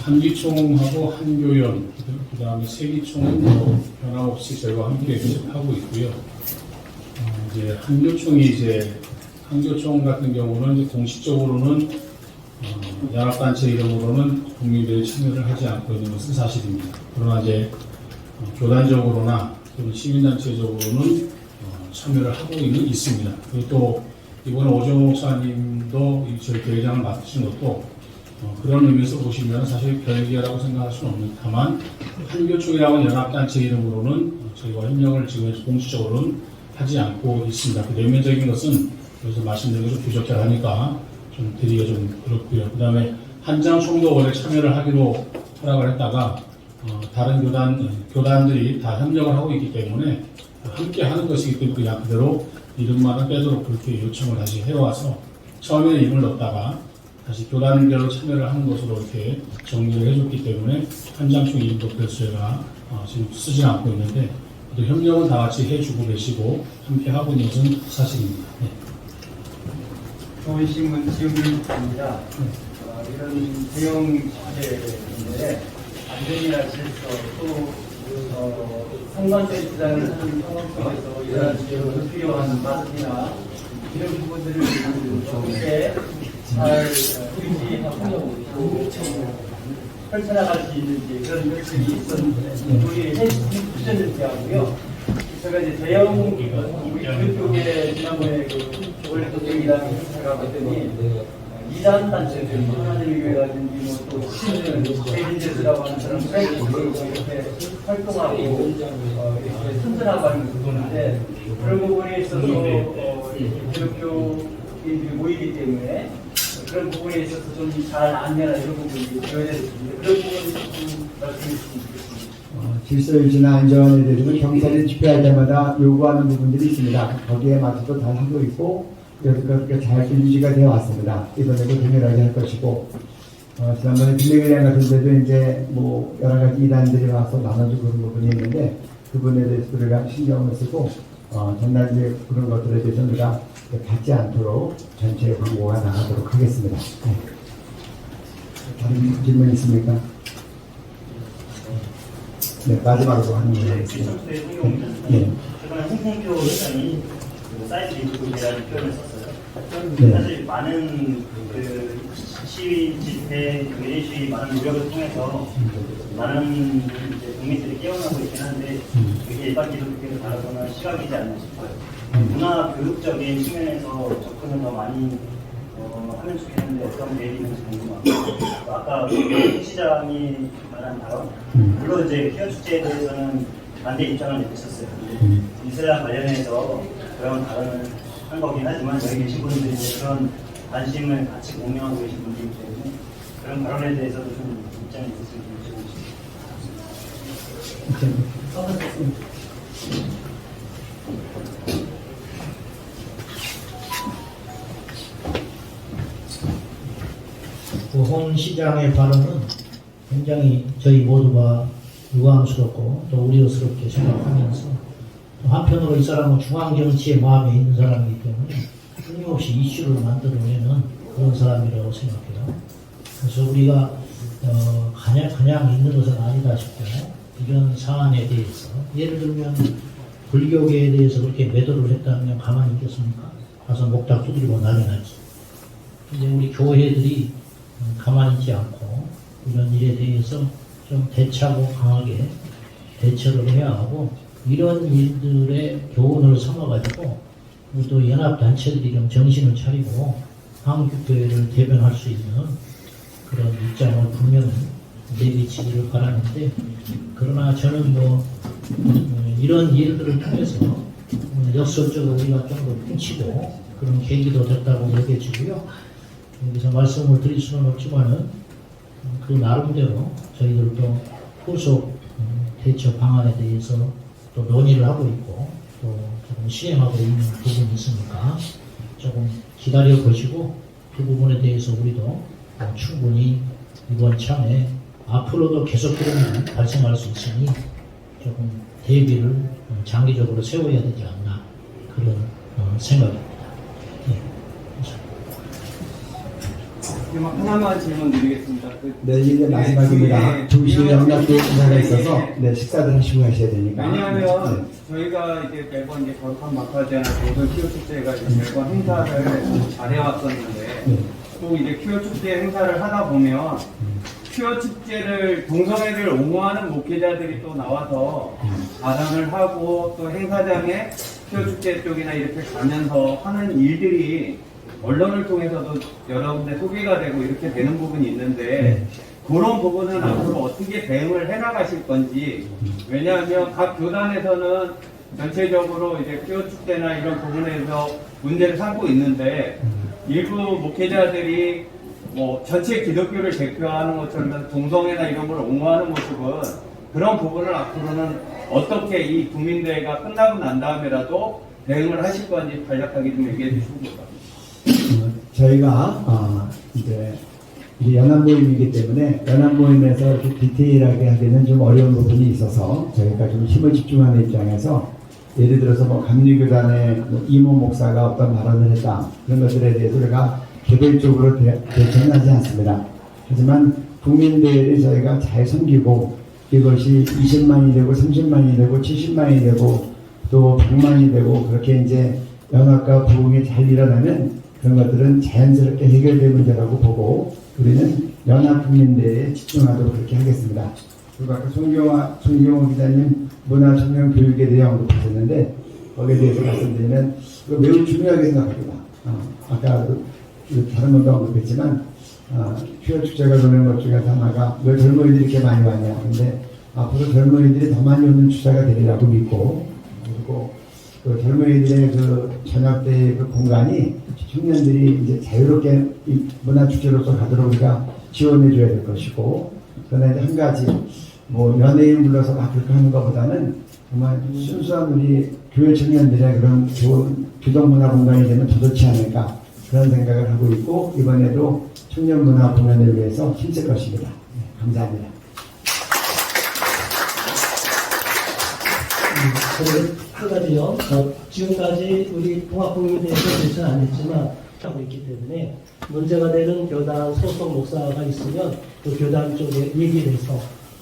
한기총하고 한교연, 그 다음에 세기총은 뭐 변함없이 저희와 함께 하고 있고요. 이제 한교총 같은 경우는 이제 공식적으로는 연합단체 이름으로는 국민들이 참여를 하지 않고 있는 것은 사실입니다. 그러나 이제 교단적으로나 또는 시민단체적으로는 참여를 하고 있습니다. 그리고 또 이번에 오정호 목사님도 저희 대회장을 맡으신 것도 그런 의미에서 보시면 사실 별개라고 생각할 수는 없는 다만 한교총이라고 연합단체 이름으로는 저희와 협력을 지금 공식적으로는 하지 않고 있습니다. 그 내면적인 것은 여기서 말씀드린 좀 부적절하니까 좀 드리기가 좀 그렇고요. 그 다음에 한장총도 원래 참여를 하기로 허락을 했다가 다른 교단들이 다 협력을 하고 있기 때문에 함께 하는 것이기 때문에 그냥 그대로 이름만은 빼도록 그렇게 요청을 다시 해와서 처음에는 이름을 넣었다가 다시 교단별로 참여를 하는 것으로 이렇게 정리를 해줬기 때문에 한장총 이름도 그래서 저희가 지금 쓰지 않고 있는데 또 협력은 다 같이 해주고 계시고 함께 하고 있는 것은 사실입니다. 네. 서울신문 지역입니다. 이런 대형 사례인데 안전이나 질서 또 상관센터장을 하는 상황에서 이러한 지역으로 필요한 마스크나 이런 부분들을 좋게 잘 의지하고 펼쳐나갈 수 있는지 그런 것들이 있었는데 우리 해주셨는지 하고요. 제가 이제 대형 우리 그쪽에 지난번에 원래 또 대기랑 행사가 봤더니 이단단체들 하나님 교회라든지 뭐또 신들 대인제스라고 하는 사람 이렇게 활동하고 이렇게 선전하는 부분인데 그런 부분에 있어서 기독교인들이 모이기 때문에 그런 부분에 있어서 좀 잘 안내나 이런 부분이 되어야 되는데 그런 부분을 좀 말씀해 주시면 좋겠습니다. 질서 유지나 안전에 대해서는 경찰이 집회할 때마다 요구하는 부분들이 있습니다. 거기에 맞춰서 다 하고 있고 그렇게 잘 유지가 되어 왔습니다. 이번에도 동일하게 할 것이고 지난번에 빌레그리안 같은 데도 이제 뭐 여러 가지 이단들이 와서 나눠주고 그런 부분이 있는데 그 부분에 대해서 우리가 신경을 쓰고 전날 이제 그런 것들에 대해서 우리가 받지 않도록 전체 광고가 나가도록 하겠습니다. 네. 다른 질문 있습니까? 네, 마지막으로 하는 거 하겠습니다. 네. 최근에 홍콩교 회장이 사이트 리뷰라는 표현을 썼어요. 네. 사실 많은 그 시위 집회, 외래 시위 많은 노력을 통해서 많은 이제 국민들이 깨어나고 있긴 한데 그게 일반 기독교를 다루거나 시각이지 않나 싶어요. 문화 교육적인 측면에서 접근을 더 많이 하면 좋겠는데 어떤 계획이 있는지 궁금하고 아까 시장이 말한 바로 물론 이제 피어 축제에 대해서는 반대 입장을 내셨어요. 이슬람 관련해서 그런 발언을 한 거긴 하지만 여기 계신 분들이 이제 그런 관심을 같이 공유하고 계신 분이기 때문에 그런 발언에 대해서도 좀 입장이 있으시면 여쭤보고 싶습니다. 홍 시장의 발언은 굉장히 저희 모두가 유감스럽고 또 우려스럽게 생각하면서 또 한편으로 이 사람은 중앙정치의 마음에 있는 사람이기 때문에 끊임없이 이슈를 만들어내는 그런 사람이라고 생각해요. 그래서 우리가 그냥 있는 것은 아니다 싶고 이런 사안에 대해서 예를 들면 불교계에 대해서 그렇게 매도를 했다면 가만히 있겠습니까? 가서 목탁 두드리고 난리 나지. 근데 우리 교회들이 가만히 있지 않고 이런 일에 대해서 좀 대차고 강하게 대처를 해야 하고 이런 일들의 교훈을 삼아가지고 또 연합단체들이 좀 정신을 차리고 한국교회를 대변할 수 있는 그런 입장을 분명히 내비치기를 바라는데 그러나 저는 이런 일들을 통해서 역설적으로 우리가 좀 더 뭉치고 그런 계기도 됐다고 여겨지고요. 여기서 말씀을 드릴 수는 없지만은 그 나름대로 저희들도 후속 대처 방안에 대해서 또 논의를 하고 있고 또 조금 시행하고 있는 부분이 있으니까 조금 기다려 보시고 그 부분에 대해서 우리도 충분히 이번 참에 앞으로도 계속 그런 일이 발생할 수 있으니 조금 대비를 장기적으로 세워야 되지 않나 그런 생각입니다. 하나만 질문 드리겠습니다. 네, 이제 마지막입니다. 2시에 연락도 인사가 있어서 네, 식사들 하시고 가셔야 되니까. 왜냐하면 저희가 이제 매번 이제 거룩한 막화제나 모든 퀴어 축제가 이제 매번 행사를 잘해왔었는데 또 이제 퀴어 축제 행사를 하다 보면 퀴어 축제를 동성애를 옹호하는 목회자들이 또 나와서 발언을 하고 또 행사장에 퀴어 축제 쪽이나 이렇게 가면서 하는 일들이 언론을 통해서도 여러 군데 소개가 되고 이렇게 되는 부분이 있는데 그런 부분은 앞으로 어떻게 대응을 해나가실 건지 왜냐하면 각 교단에서는 전체적으로 이제 퀴어 축제나 이런 부분에서 문제를 삼고 있는데 일부 목회자들이 뭐 전체 기독교를 대표하는 것처럼 동성애나 이런 걸 옹호하는 모습은 그런 부분을 앞으로는 어떻게 이 국민대회가 끝나고 난 다음에라도 대응을 하실 건지 간략하게 좀 얘기해 주시면 좋을 것 같습니다. 저희가 이제 연합모임이기 때문에 연합모임에서 이렇게 디테일하게 하기는 좀 어려운 부분이 있어서 저희가 좀 힘을 집중하는 입장에서 예를 들어서 뭐 감리교단의 이모 목사가 어떤 발언을 했다 그런 것들에 대해서 우리가 개별적으로 대처는 하지 않습니다. 하지만 국민대회를 저희가 잘 섬기고 이것이 20만이 되고 30만이 되고 70만이 되고 또 100만이 되고 그렇게 이제 연합과 부흥이 잘 일어나면 그런 것들은 자연스럽게 해결될 문제라고 보고 우리는 연합국민대회에 집중하도록 그렇게 하겠습니다. 그리고 아까 손경호 기자님 문화청년교육에 대해 언급하셨는데 거기에 대해서 말씀드리면 이거 매우 중요하게 생각합니다. 아까 다른 분도 언급했지만 퀴어 축제가 도는 것 중에서 하나가 왜 젊은이들이 이렇게 많이 왔냐. 근데 앞으로 젊은이들이 더 많이 오는 추세가 되리라고 믿고 그리고 그 젊은이들의 그 저녁 때 그 공간이 청년들이 이제 자유롭게 문화축제로서 가도록 우리가 지원해줘야 될 것이고 그러나 이제 한 가지 뭐 연예인 불러서 막 그렇게 하는 것보다는 정말 순수한 우리 교회 청년들의 그런 좋은 기독문화 공간이 되면 더 좋지 않을까 그런 생각을 하고 있고 이번에도 청년 문화 공연을 위해서 힘쓸 것입니다. 네, 감사합니다. 한 가지요. 지금까지 우리 통합국민대회에서 대처는 안 했지만 하고 있기 때문에 문제가 되는 교단 소속 목사가 있으면 그 교단 쪽에 얘기를 해서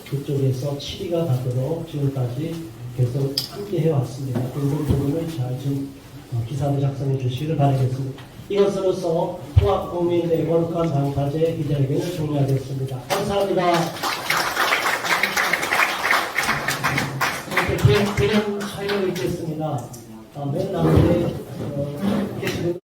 그쪽에서 치리가 가도록 지금까지 계속 함께 해왔습니다. 그런 부분을 잘 좀 기사를 작성해 주시기를 바라겠습니다. 이것으로서 통합국민대회 거룩한 방파제 기자회견을 종료하겠습니다. 감사합니다. 이렇게 개념 사유가 있겠습니다. 맨 앞에 계시는